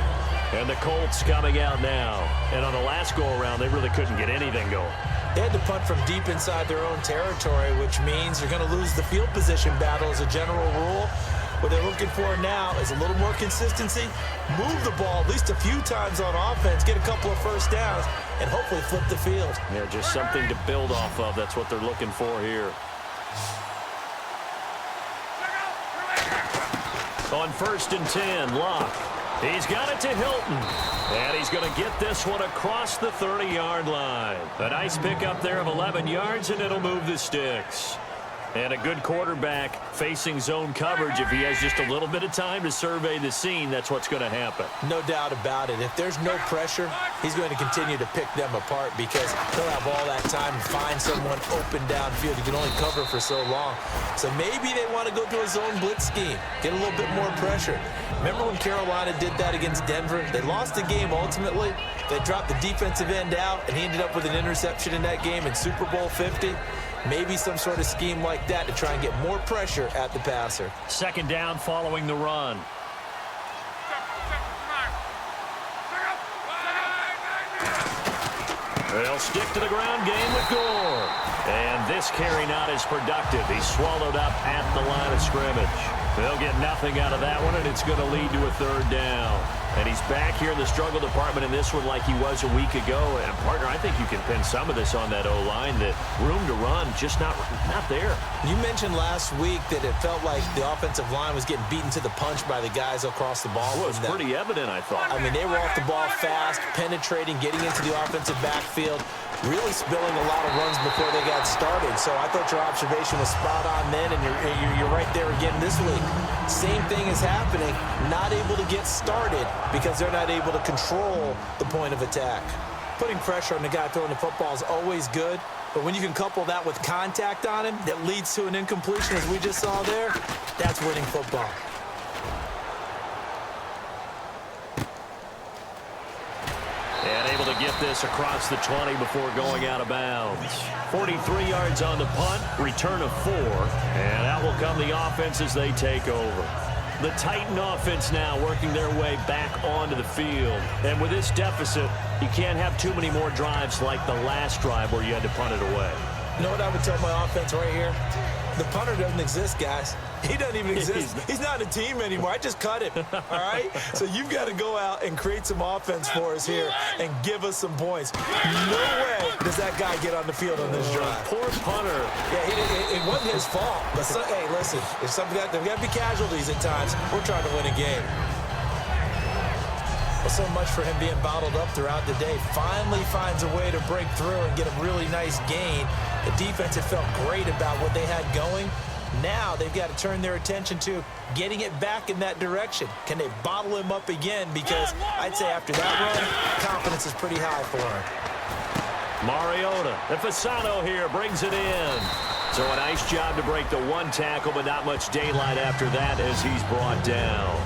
And the Colts coming out now. And on the last go-around, they really couldn't get anything going. They had to punt from deep inside their own territory, which means they're going to lose the field position battle as a general rule. What they're looking for now is a little more consistency, move the ball at least a few times on offense, get a couple of first downs, and hopefully flip the field. Yeah, just something to build off of. That's what they're looking for here. On 1st and 10, Locke. He's got it to Hilton. And he's going to get this one across the 30-yard line. A nice pickup there of 11 yards, and it'll move the sticks. And a good quarterback facing zone coverage. If he has just a little bit of time to survey the scene, that's what's going to happen. No doubt about it. If there's no pressure, he's going to continue to pick them apart because he'll have all that time to find someone open downfield. He can only cover for so long. So maybe they want to go to a zone blitz scheme, get a little bit more pressure. Remember when Carolina did that against Denver? They lost the game ultimately. They dropped the defensive end out, and he ended up with an interception in that game in Super Bowl 50. Maybe some sort of scheme like that to try and get more pressure at the passer. Second down following the run. They'll stick to the ground game with Gore. And this carry not as productive. He's swallowed up at the line of scrimmage. They'll get nothing out of that one, and it's going to lead to a third down. And he's back here in the struggle department in this one like he was a week ago. And, partner, I think you can pin some of this on that O-line. That room to run, just not there. You mentioned last week that it felt like the offensive line was getting beaten to the punch by the guys across the ball. Well, it was pretty evident, I thought. I mean, they were off the ball fast, penetrating, getting into the offensive backfield. really spilling a lot of runs before they got started. So I thought your observation was spot on then, and you're right there again this week. Same thing is happening, not able to get started because they're not able to control the point of attack. Putting pressure on the guy throwing the football is always good, but when you can couple that with contact on him that leads to an incompletion, as we just saw there, that's winning football. And able to get this across the 20 before going out of bounds. 43 yards on the punt, return of 4, and out will come the offense as they take over. The Titan offense now working their way back onto the field. And with this deficit, you can't have too many more drives like the last drive where you had to punt it away. You know what I would tell my offense right here? The punter doesn't exist, guys. He doesn't even exist. He's not a team anymore. I just cut him, all right? So you've got to go out and create some offense for us here and give us some points. No way does that guy get on the field on this drive. Poor punter. Yeah, it wasn't his fault. But hey, listen, if there's got to be casualties at times. We're trying to win a game. Well, so much for him being bottled up throughout the day. Finally finds a way to break through and get a really nice gain. The defense had felt great about what they had going. Now they've got to turn their attention to getting it back in that direction. Can they bottle him up again? Because I'd say after that run, confidence is pretty high for him. Mariota, the Fasano here brings it in. So a nice job to break the one tackle, but not much daylight after that as he's brought down.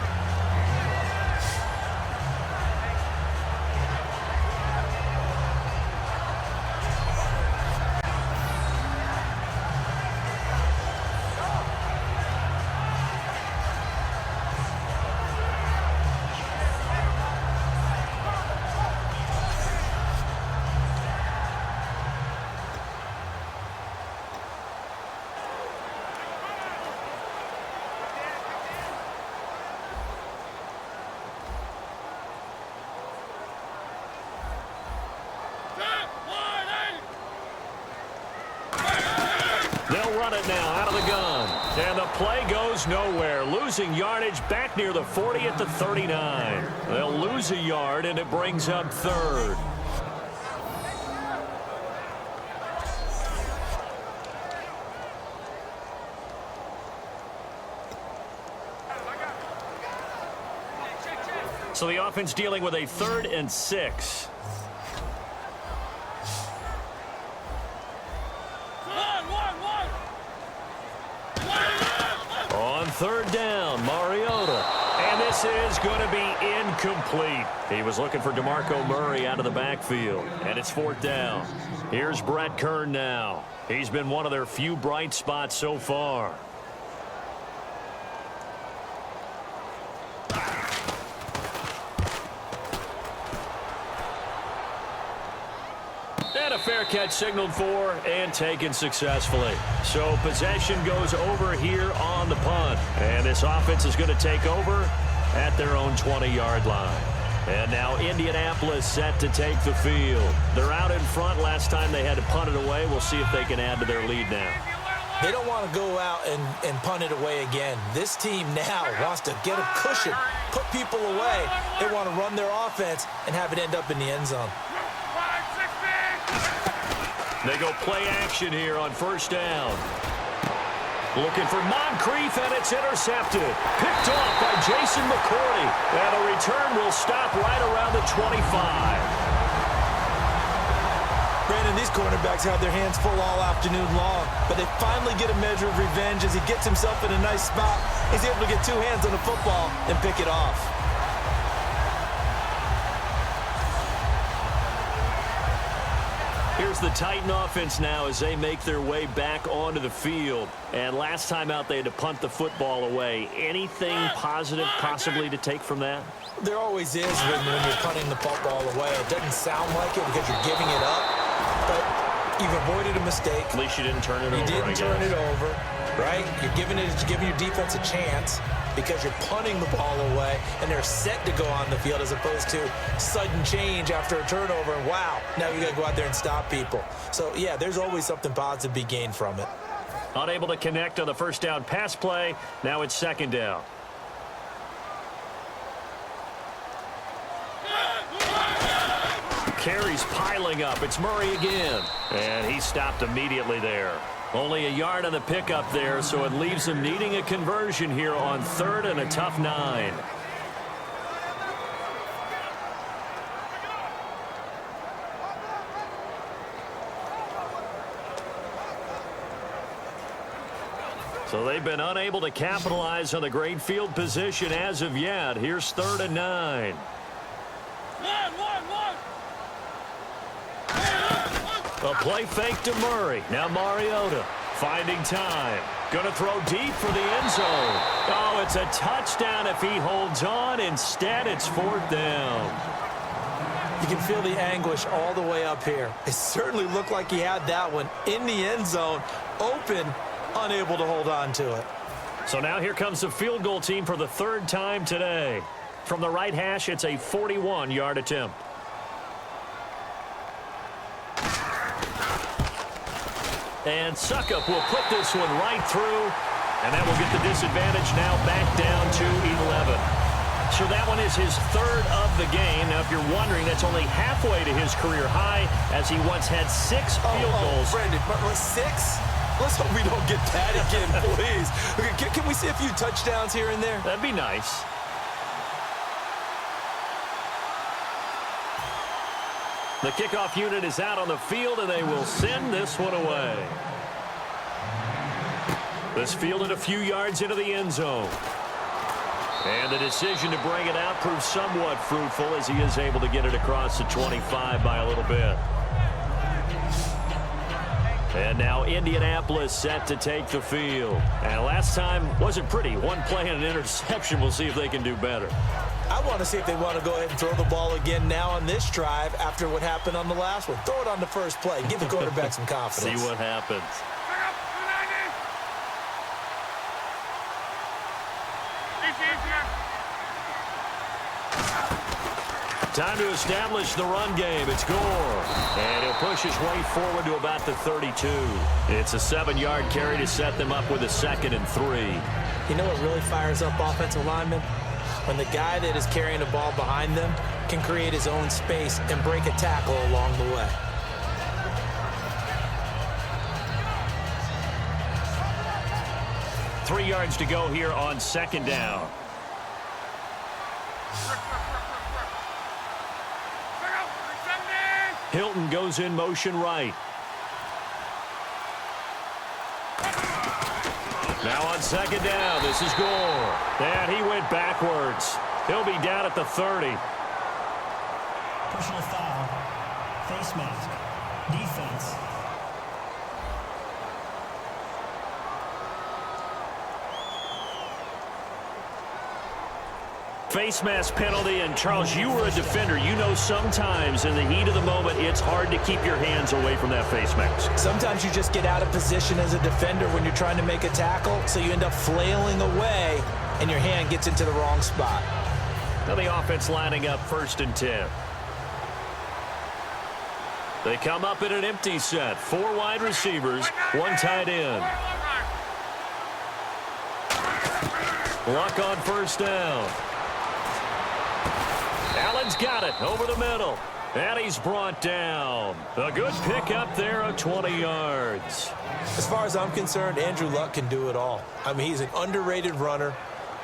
It now out of the gun, and the play goes nowhere, losing yardage back near the 40 at the 39. They'll lose a yard, and it brings up third. So the offense dealing with a 3rd and 6. Third down, Mariota. And this is going to be incomplete. He was looking for DeMarco Murray out of the backfield. And it's 4th down. Here's Brett Kern now. He's been one of their few bright spots so far. And a fair catch signaled for and taken successfully. So possession goes over here on the punt. And this offense is going to take over at their own 20-yard line. And now Indianapolis set to take the field. They're out in front. Last time they had to punt it away. We'll see if they can add to their lead now. They don't want to go out and punt it away again. This team now wants to get a cushion, put people away. They want to run their offense and have it end up in the end zone. They go play action here on 1st down. Looking for Moncrief, and it's intercepted. Picked off by Jason McCourty. And a return will stop right around the 25. Brandon, these cornerbacks have their hands full all afternoon long, but they finally get a measure of revenge as he gets himself in a nice spot. He's able to get 2 hands on the football and pick it off. Here's the Titan offense now as they make their way back onto the field. And last time out, they had to punt the football away. Anything positive possibly to take from that? There always is when you're punting the football away. It doesn't sound like it because you're giving it up, but you've avoided a mistake. At least you didn't turn it over, You didn't turn it over, right? You're giving your defense a chance because you're punting the ball away, and they're set to go on the field as opposed to sudden change after a turnover. And wow, now you got to go out there and stop people. So, yeah, there's always something positive to be gained from it. Unable to connect on the 1st down pass play. Now it's 2nd down. carries piling up. It's Murray again. And he stopped immediately there. Only a yard on the pickup there, so it leaves him needing a conversion here on 3rd and a tough 9. So they've been unable to capitalize on the great field position as of yet. Here's 3rd and 9. A play fake to Murray. Now Mariota finding time. Going to throw deep for the end zone. Oh, it's a touchdown if he holds on. Instead, it's 4th down. You can feel the anguish all the way up here. It certainly looked like he had that one in the end zone, open, unable to hold on to it. So now here comes the field goal team for the 3rd time today. From the right hash, it's a 41-yard attempt. And Suckup will put this one right through, and that will get the disadvantage now back down to 11. So that one is his 3rd of the game. Now, if you're wondering, that's only halfway to his career high, as he once had 6 field goals. Brandon, 6? Let's hope we don't get that again, please. Okay, can we see a few touchdowns here and there? That'd be nice. The kickoff unit is out on the field, and they will send this one away. This fielded a few yards into the end zone. And the decision to bring it out proves somewhat fruitful as he is able to get it across the 25 by a little bit. And now Indianapolis set to take the field. And last time wasn't pretty. One play and an interception. We'll see if they can do better. I want to see if they want to go ahead and throw the ball again now on this drive after what happened on the last one. Throw it on the first play. Give the quarterback some confidence. See what happens. Time to establish the run game. It's Gore. And he'll push his way forward to about the 32. It's a 7-yard carry to set them up with a 2nd and 3. You know what really fires up offensive linemen? When the guy that is carrying the ball behind them can create his own space and break a tackle along the way. Three yards to go here on 2nd down. Hilton goes in motion right. Now on 2nd down, this is Gore. And he went backwards. He'll be down at the 30. Personal foul. Face mask. Defense. Face mask penalty, and Charles, you were a defender. You know sometimes in the heat of the moment, it's hard to keep your hands away from that face mask. Sometimes you just get out of position as a defender when you're trying to make a tackle, so you end up flailing away, and your hand gets into the wrong spot. Now the offense lining up 1st and 10. They come up in an empty set. 4 wide receivers, 1 tight end. Luck on 1st down. Allen's got it over the middle. And he's brought down. A good pick up there of 20 yards. As far as I'm concerned, Andrew Luck can do it all. I mean, he's an underrated runner,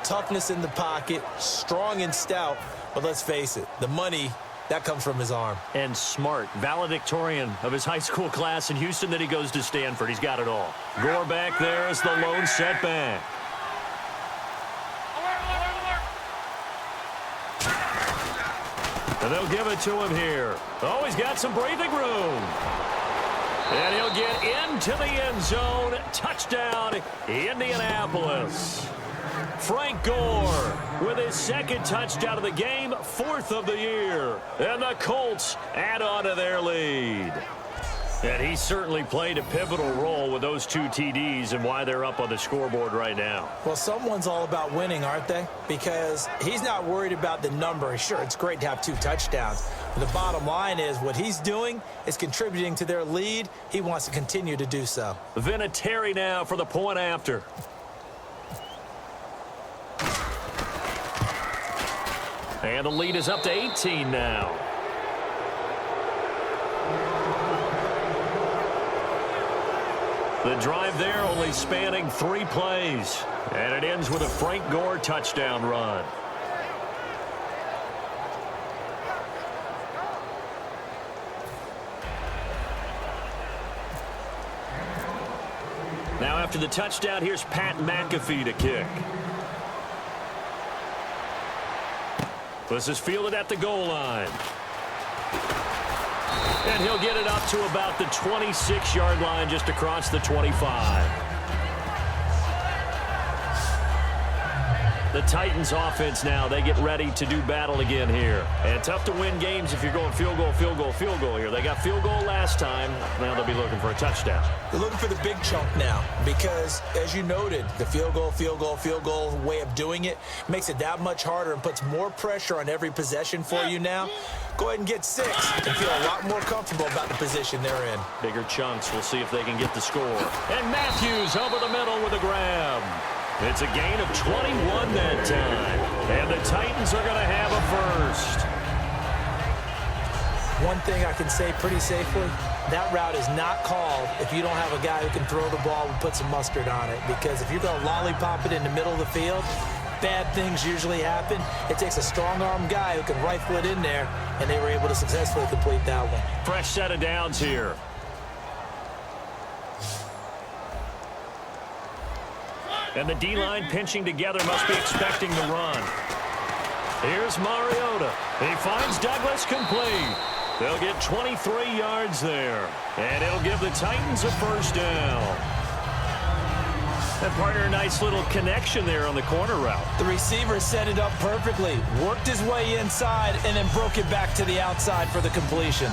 toughness in the pocket, strong and stout. But let's face it, the money, that comes from his arm. And smart, valedictorian of his high school class in Houston. Then he goes to Stanford. He's got it all. Gore back there is the lone setback. And they'll give it to him here. Oh, he's got some breathing room. And he'll get into the end zone. Touchdown, Indianapolis. Frank Gore with his 2nd touchdown of the game, 4th of the year. And the Colts add on to their lead. And he certainly played a pivotal role with those 2 TDs and why they're up on the scoreboard right now. Well, someone's all about winning, aren't they? Because he's not worried about the number. Sure, it's great to have 2 touchdowns. But the bottom line is what he's doing is contributing to their lead. He wants to continue to do so. Vinatieri now for the point after. And the lead is up to 18 now. The drive there only spanning 3 plays. And it ends with a Frank Gore touchdown run. Now after the touchdown, here's Pat McAfee to kick. This is fielded at the goal line. And he'll get it up to about the 26-yard line, just across the 25. The Titans offense now, they get ready to do battle again here. And tough to win games if you're going field goal, field goal, field goal here. They got field goal last time. Now they'll be looking for a touchdown. They're looking for the big chunk now because, as you noted, the field goal way of doing it makes it that much harder and puts more pressure on every possession for you now. Go ahead and get 6 and feel a lot more comfortable about the position they're in. Bigger chunks. We'll see if they can get the score. And Matthews over the middle with a grab. It's a gain of 21 that time. And the Titans are going to have a first. One thing I can say pretty safely, that route is not called if you don't have a guy who can throw the ball and put some mustard on it. Because if you're going to lollipop it in the middle of the field, bad things usually happen. It takes a strong-arm guy who can rifle it in there, and they were able to successfully complete that one. Fresh set of downs here. And the D-line pinching together, must be expecting the run. Here's Mariota. He finds Douglas complete. They'll get 23 yards there. And it'll give the Titans a first down. And partner, a nice little connection there on the corner route. The receiver set it up perfectly, worked his way inside, and then broke it back to the outside for the completion.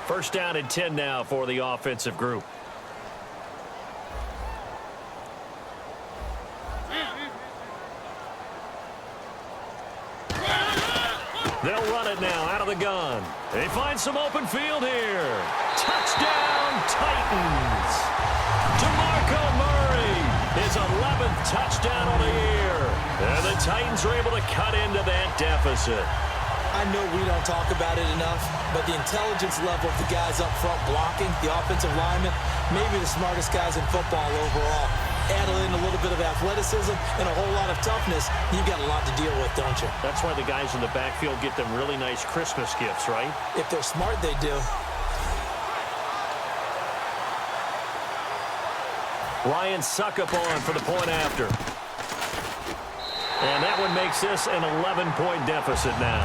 First down and 10 now for the offensive group. They'll run it now out of the gun. They find some open field here. Touchdown, Titans. DeMarco Murray, his 11th touchdown on the year. And the Titans are able to cut into that deficit. I know we don't talk about it enough, but the intelligence level of the guys up front blocking, the offensive linemen, maybe the smartest guys in football overall. Add in a little bit of athleticism and a whole lot of toughness, you've got a lot to deal with, don't you? That's why the guys in the backfield get them really nice Christmas gifts, right? If they're smart, they do. Ryan Suckup on for the point after. And that one makes this an 11-point deficit now.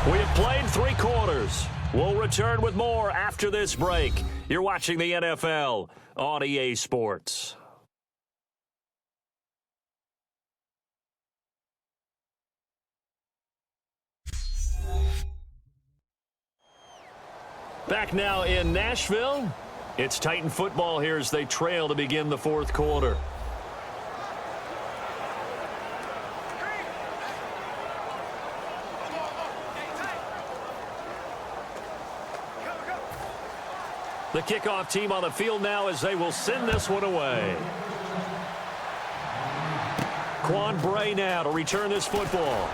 We have played 3 quarters. We'll return with more after this break. You're watching the NFL on EA Sports. Back now in Nashville. It's Titan football here as they trail to begin the 4th quarter. The kickoff team on the field now as they will send this one away. Quan Bray now to return this football.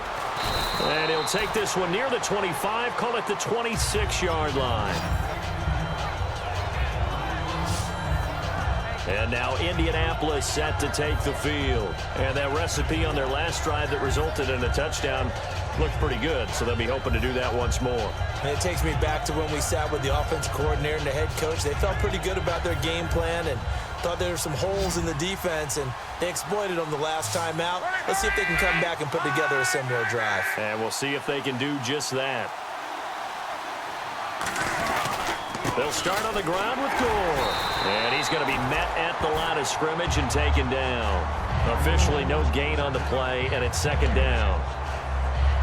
And he'll take this one near the 25, call it the 26-yard line. And now Indianapolis set to take the field. And that recipe on their last drive that resulted in a touchdown looked pretty good, so they'll be hoping to do that once more. And it takes me back to when we sat with the offensive coordinator and the head coach. They felt pretty good about their game plan and thought there were some holes in the defense, and they exploited them the last time out. Let's see if they can come back and put together a similar drive. And we'll see if they can do just that. They'll start on the ground with Gore. And he's going to be met at the line of scrimmage and taken down. Officially no gain on the play, and it's 2nd down.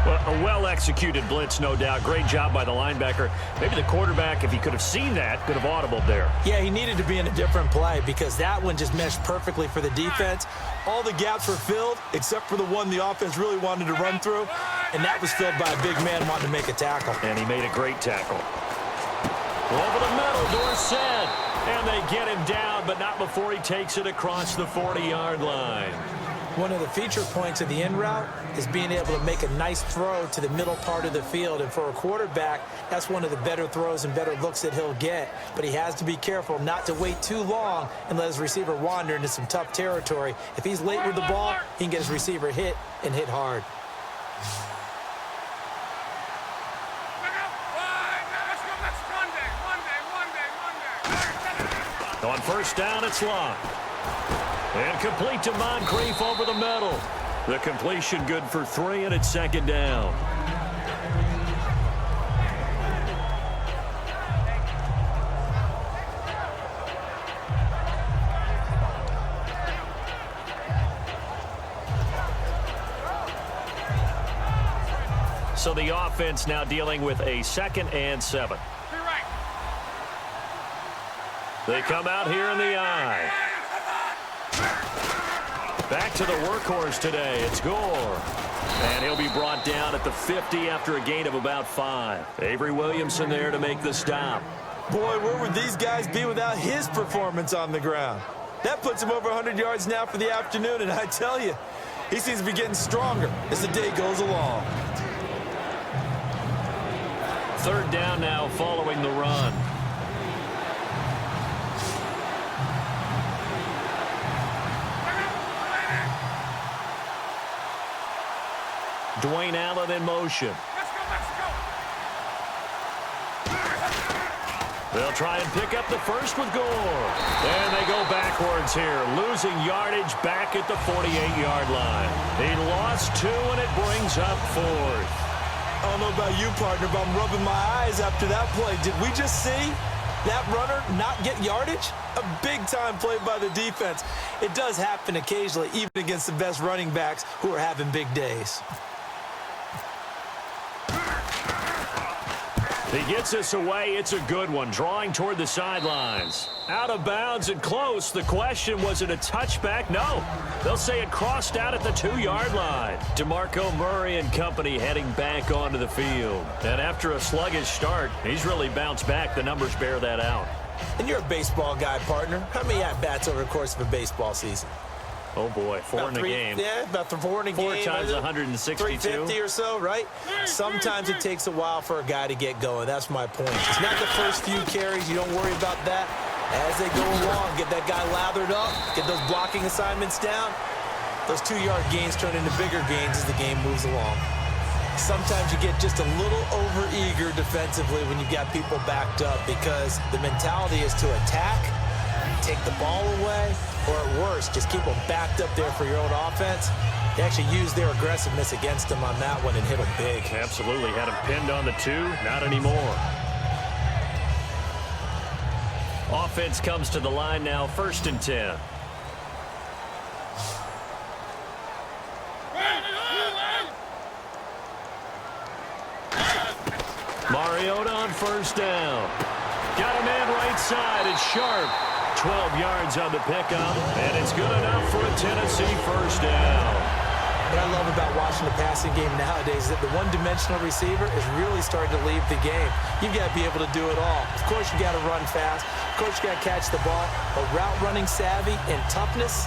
Well, a well-executed blitz, no doubt. Great job by the linebacker. Maybe the quarterback, if he could have seen that, could have audibled there. Yeah, he needed to be in a different play because that one just meshed perfectly for the defense. All the gaps were filled except for the one the offense really wanted to run through, and that was filled by a big man wanting to make a tackle. And he made a great tackle. Over the middle, Dorsett. And they get him down, but not before he takes it across the 40-yard line. One of the feature points of the in route is being able to make a nice throw to the middle part of the field. And for a quarterback, that's one of the better throws and better looks that he'll get. But he has to be careful not to wait too long and let his receiver wander into some tough territory. If he's late with the ball, he can get his receiver hit and hit hard. On first down, it's locked. And complete to Moncrief over the middle. The completion good for 3, and it's second down. So the offense now dealing with a 2nd and 7. They come out here in the eye. Back to the workhorse today. It's Gore. And he'll be brought down at the 50 after a gain of about 5. Avery Williamson there to make the stop. Boy, where would these guys be without his performance on the ground? That puts him over 100 yards now for the afternoon, and I tell you, he seems to be getting stronger as the day goes along. Third down now following the run. Dwayne Allen in motion. They'll try and pick up the first with Gore. And they go backwards here, losing yardage back at the 48-yard line. He lost 2, and it brings up 4th. I don't know about you, partner, but I'm rubbing my eyes after that play. Did we just see that runner not get yardage? A big-time play by the defense. It does happen occasionally, even against the best running backs who are having big days. He gets us away. It's a good one, drawing toward the sidelines. Out of bounds and close. The question, was it a touchback? No. They'll say it crossed out at the 2-yard line. DeMarco Murray and company heading back onto the field. And after a sluggish start, he's really bounced back. The numbers bear that out. And you're a baseball guy, partner. How many at-bats over the course of a baseball season? Oh, boy, 4 in a game. Yeah, about 4 in a game. 4 times 162. 350 or so, right? Sometimes it takes a while for a guy to get going. That's my point. It's not the first few carries. You don't worry about that. As they go along, get that guy lathered up, get those blocking assignments down. Those 2-yard gains turn into bigger gains as the game moves along. Sometimes you get just a little over-eager defensively when you've got people backed up because the mentality is to attack, take the ball away, or at worst, just keep them backed up there for your own offense. They actually used their aggressiveness against them on that one and hit them big. Absolutely. Had him pinned on the 2. Not anymore. Offense comes to the line now, 1st and 10. Mariota on first down. Got a man right side. It's Sharp. 12 yards on the pickup, and it's good enough for a Tennessee first down. What I love about watching the passing game nowadays is that the one-dimensional receiver is really starting to leave the game. You've got to be able to do it all. Of course, you got to run fast. Of course, you got to catch the ball. But route running savvy and toughness,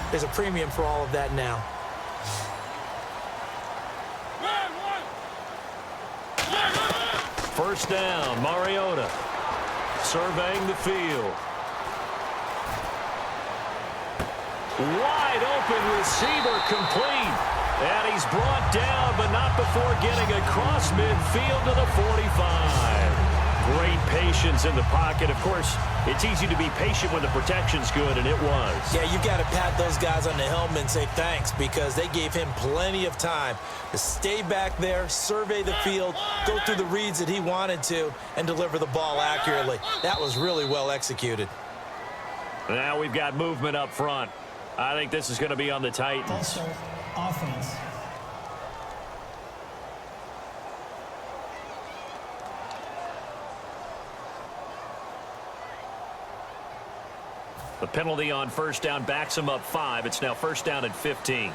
there's a premium for all of that now. First down, Mariota. Surveying the field. Wide open receiver complete. And he's brought down, but not before getting across midfield to the 45. Great patience in the pocket. Of course, it's easy to be patient when the protection's good, and it was. Yeah, you've got to pat those guys on the helmet and say thanks because they gave him plenty of time to stay back there, survey the field, go through the reads that he wanted to, and deliver the ball accurately. That was really well executed. Now we've got movement up front. I think this is going to be on the Titans. Also, offense. The penalty on first down backs him up 5. It's now first down and 15.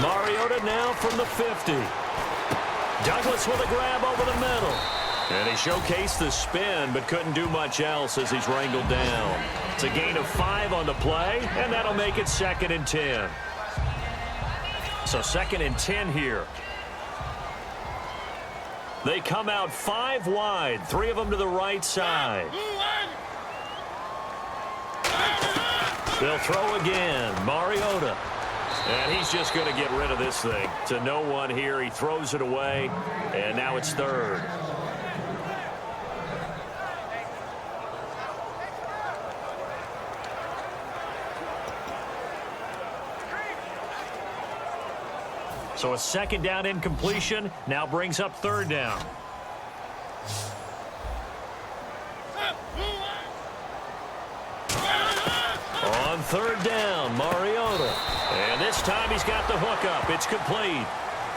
Mariota now from the 50. Douglas with a grab over the middle. And he showcased the spin, but couldn't do much else as he's wrangled down. It's a gain of 5 on the play, and that'll make it 2nd and 10. So 2nd and 10 here. They come out 5 wide, 3 of them to the right side. They'll throw again. Mariota. And he's just going to get rid of this thing. To no one here. He throws it away, and now it's 3rd. So a 2nd down incompletion now brings up 3rd down. On 3rd down, Mariota. And this time he's got the hook up. It's complete.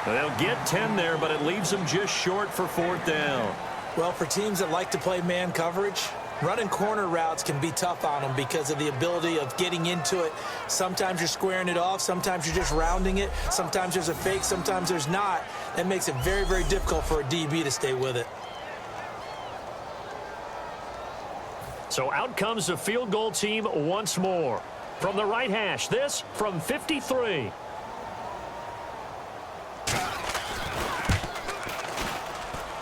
They'll get 10 there, but it leaves them just short for 4th down. Well, for teams that like to play man coverage, running corner routes can be tough on them because of the ability of getting into it. Sometimes you're squaring it off. Sometimes you're just rounding it. Sometimes there's a fake. Sometimes there's not. That makes it very, very difficult for a DB to stay with it. So out comes the field goal team once more. From the right hash, this from 53.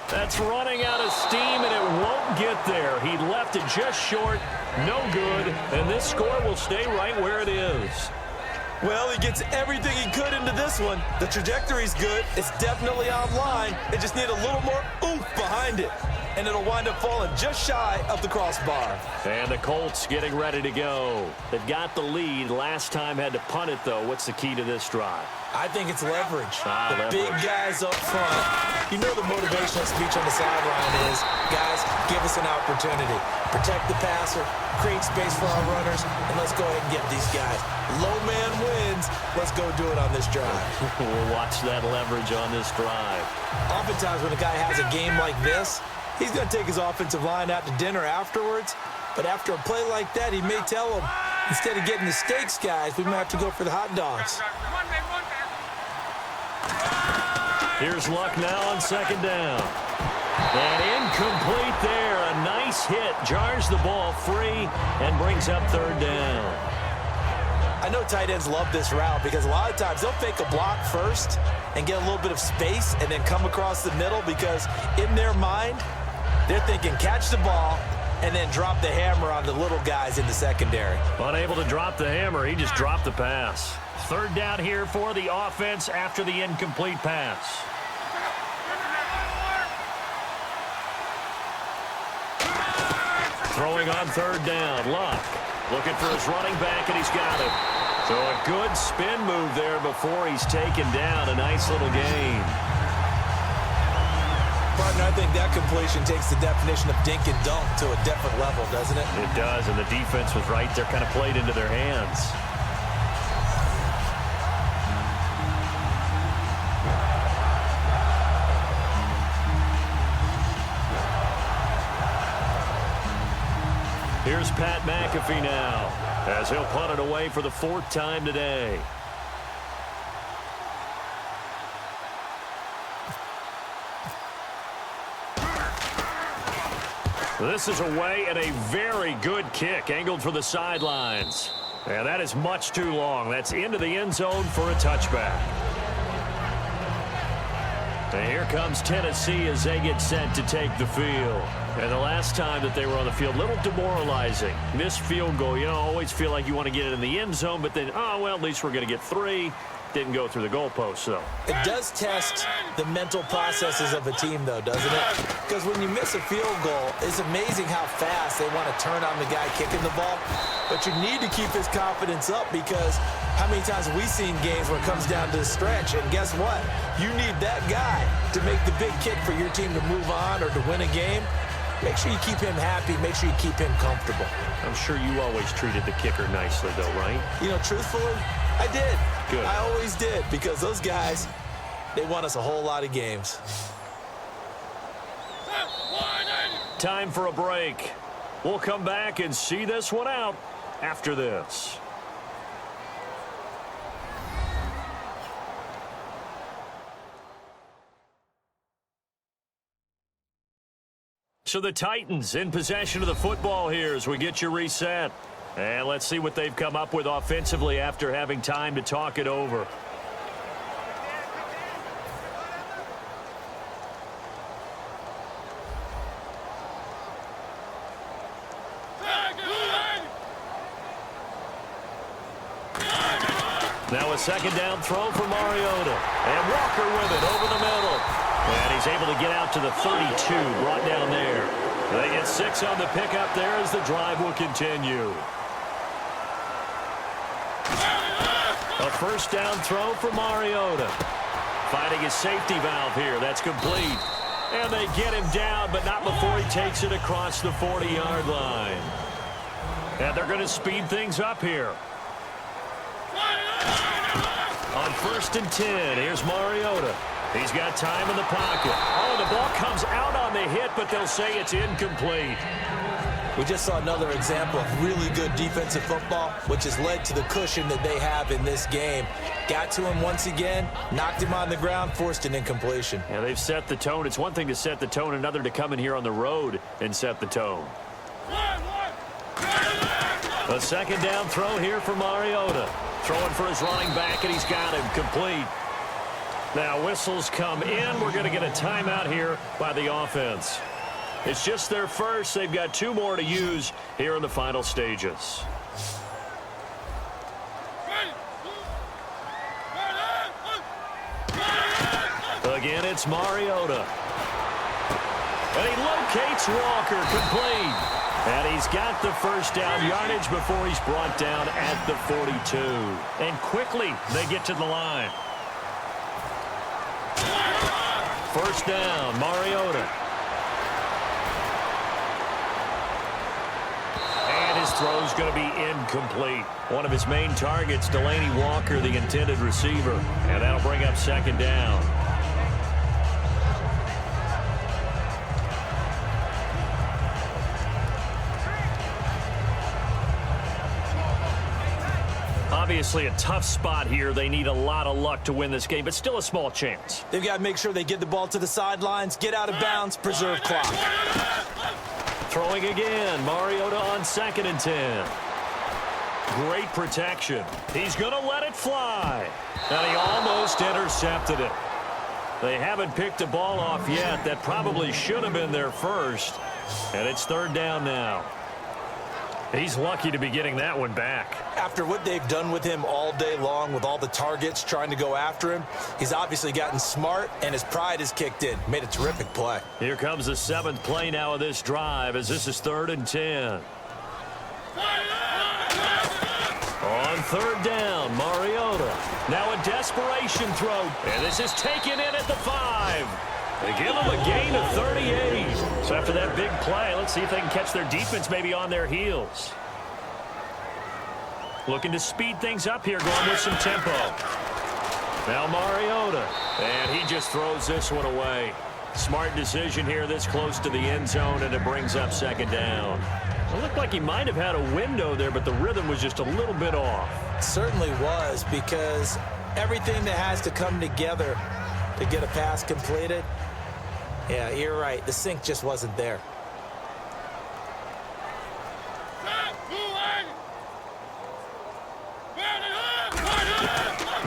That's running out of steam, and it won't get there. He left it just short. No good. And this score will stay right where it is. Well, he gets everything he could into this one. The trajectory's good. It's definitely online. They just need a little more oomph behind it. And it'll wind up falling just shy of the crossbar. And the Colts getting ready to go. They've got the lead. Last time had to punt it, though. What's the key to this drive? I think it's leverage. Leverage. Big guys up front. You know the motivational speech on the sideline is, guys, give us an opportunity. Protect the passer, create space for our runners, and let's go ahead and get these guys. Low man wins. Let's go do it on this drive. We'll watch that leverage on this drive. Oftentimes when a guy has a game like this, he's going to take his offensive line out to dinner afterwards. But after a play like that, he may tell them, instead of getting the steaks, guys, we might have to go for the hot dogs. Here's Luck now on 2nd down. And incomplete there. A nice hit. Jars the ball free and brings up 3rd down. I know tight ends love this route because a lot of times they'll fake a block first and get a little bit of space and then come across the middle because in their mind, they're thinking catch the ball and then drop the hammer on the little guys in the secondary. Unable to drop the hammer, he just dropped the pass. 3rd down here for the offense after the incomplete pass. Throwing on 3rd down, Luck. Looking for his running back, and he's got it. So a good spin move there before he's taken down. A nice little gain. Partner, I think that completion takes the definition of dink and dunk to a different level, doesn't it? It does, and the defense was right there, kind of played into their hands. Here's Pat McAfee now, as he'll punt it away for the 4th time today. This is away and a very good kick, angled for the sidelines. And that is much too long. That's into the end zone for a touchback. And here comes Tennessee as they get set to take the field. And the last time that they were on the field, a little demoralizing. Missed field goal. You know, always feel like you want to get it in the end zone, but then, oh, well, at least we're going to get 3. Didn't go through the goalpost, though. It does test the mental processes of a team, though, doesn't it? Because when you miss a field goal, it's amazing how fast they want to turn on the guy kicking the ball. But you need to keep his confidence up because how many times have we seen games where it comes down to the stretch? And guess what? You need that guy to make the big kick for your team to move on or to win a game. Make sure you keep him happy. Make sure you keep him comfortable. I'm sure you always treated the kicker nicely, though, right? You know, truthfully, I did. Good. I always did because those guys, they won us a whole lot of games. Time for a break. We'll come back and see this one out after this. So the Titans in possession of the football here as we get you reset. And let's see what they've come up with offensively after having time to talk it over. Now a second down throw for Mariota. And Walker with it over the middle. And he's able to get out to the 32, brought down there. They get 6 on the pickup there as the drive will continue. A first down throw for Mariota. Finding his safety valve here. That's complete. And they get him down, but not before he takes it across the 40-yard line. And they're going to speed things up here. On 1st and 10, here's Mariota. He's got time in the pocket. Oh, the ball comes out on the hit, but they'll say it's incomplete. We just saw another example of really good defensive football, which has led to the cushion that they have in this game. Got to him once again, knocked him on the ground, forced an incompletion. Yeah, they've set the tone. It's one thing to set the tone, another to come in here on the road and set the tone. A second down throw here for Mariota. Throwing for his running back, and he's got him complete. Now whistles come in. We're going to get a timeout here by the offense. It's just their first. They've got 2 more to use here in the final stages. Again, it's Mariota. And he locates Walker, complete. And he's got the first down yardage before he's brought down at the 42. And quickly, they get to the line. First down, Mariota. And his throw's going to be incomplete. One of his main targets, Delaney Walker, the intended receiver. And that'll bring up second down. Obviously a tough spot here. They need a lot of luck to win this game, but still a small chance. They've got to make sure they get the ball to the sidelines, get out of bounds, preserve clock. Throwing again. Mariota on 2nd and 10. Great protection. He's going to let it fly. And he almost intercepted it. They haven't picked the ball off yet. That probably should have been their first. And it's 3rd down now. He's lucky to be getting that one back. After what they've done with him all day long with all the targets trying to go after him, he's obviously gotten smart and his pride has kicked in. Made a terrific play. Here comes the 7th play now of this drive as this is 3rd and 10. On 3rd down, Mariota. Now a desperation throw. And this is taken in at the 5. They give them a gain of 38. So after that big play, let's see if they can catch their defense maybe on their heels. Looking to speed things up here, going with some tempo. Now Mariota. And he just throws this one away. Smart decision here this close to the end zone, and it brings up 2nd down. It looked like he might have had a window there, but the rhythm was just a little bit off. It certainly was, because everything that has to come together to get a pass completed, yeah, you're right. The sync just wasn't there.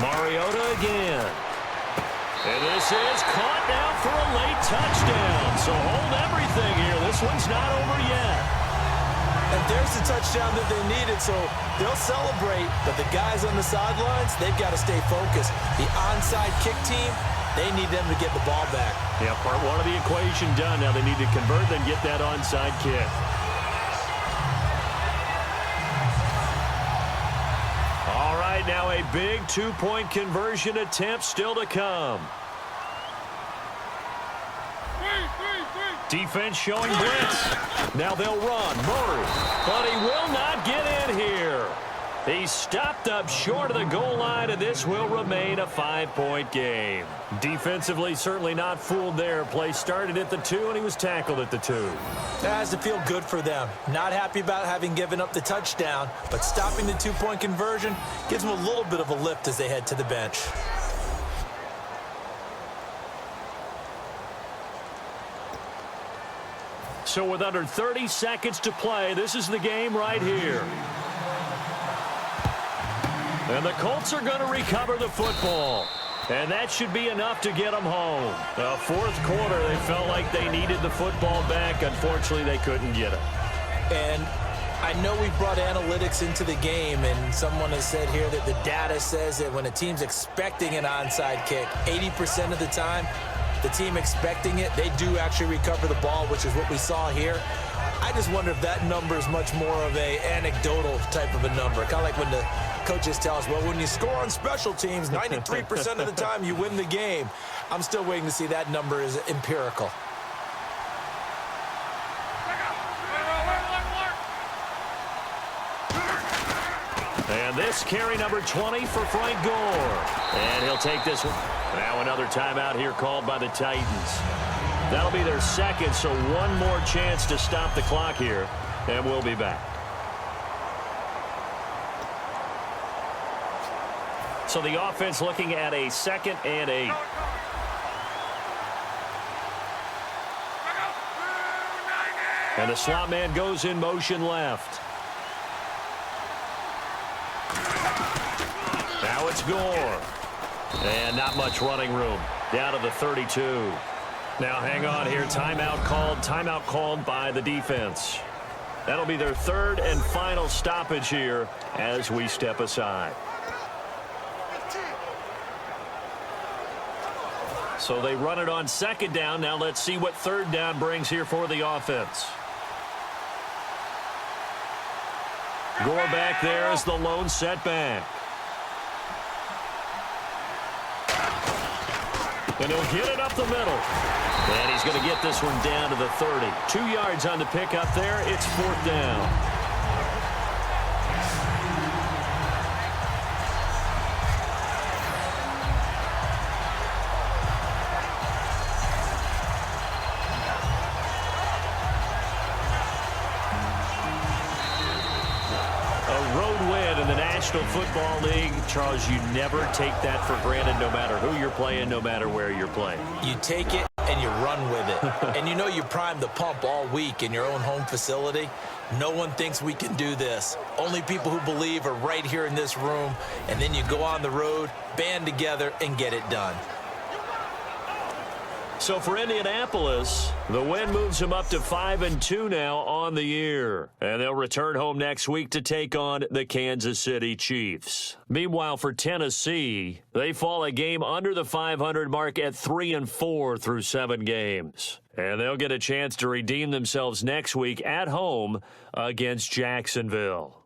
Mariota again. And this is caught now for a late touchdown. So hold everything here. This one's not over yet. And there's the touchdown that they needed, so they'll celebrate. But the guys on the sidelines, they've got to stay focused. The onside kick team, they need them to get the ball back. Yeah, part 1 of the equation done. Now they need to convert, then get that onside kick. All right, now a big 2-point conversion attempt still to come. Defense showing blitz. Now they'll run. Murray. But he will not get in here. He's stopped up short of the goal line, and this will remain a 5-point game. Defensively, certainly not fooled there. Play started at the 2, and he was tackled at the 2. That has to feel good for them. Not happy about having given up the touchdown, but stopping the 2-point conversion gives them a little bit of a lift as they head to the bench. So with under 30 seconds to play, this is the game right here. And the Colts are going to recover the football. And that should be enough to get them home. The fourth quarter, they felt like they needed the football back. Unfortunately, they couldn't get it. And I know we brought analytics into the game, and someone has said here that the data says that when a team's expecting an onside kick, 80% of the time, the team expecting it, they do actually recover the ball, which is what we saw here. I just wonder if that number is much more of a anecdotal type of a number. Kind of like when the coaches tell us, well, when you score on special teams, 93% of the time you win the game. I'm still waiting to see that number is empirical. And this carry number 20 for Frank Gore. And he'll take this one. Now another timeout here called by the Titans. That'll be their second, so one more chance to stop the clock here, and we'll be back. So the offense looking at a 2nd and 8. And the slot man goes in motion left. Now it's Gore. And not much running room. Down to the 32. Now hang on here. Timeout called by the defense. That'll be their 3rd and final stoppage here as we step aside. So they run it on 2nd down. Now let's see what 3rd down brings here for the offense. Gore back there as the lone setback. And he'll get it up the middle. And he's going to get this one down to the 30. 2 yards on the pickup there. It's 4th down. National Football League, Charles, you never take that for granted no matter who you're playing, no matter where you're playing. You take it and you run with it. And you know you primed the pump all week in your own home facility. No one thinks we can do this. Only people who believe are right here in this room. And then you go on the road, band together, and get it done. So for Indianapolis, the win moves them up to 5-2 now on the year. And they'll return home next week to take on the Kansas City Chiefs. Meanwhile, for Tennessee, they fall a game under the 500 mark at 3-4 through 7 games. And they'll get a chance to redeem themselves next week at home against Jacksonville.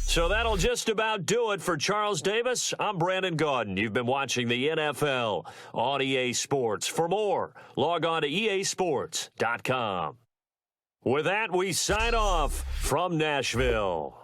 So that'll just about do it for Charles Davis. I'm Brandon Gaudin. You've been watching the NFL on EA Sports. For more, log on to easports.com. With that, we sign off from Nashville.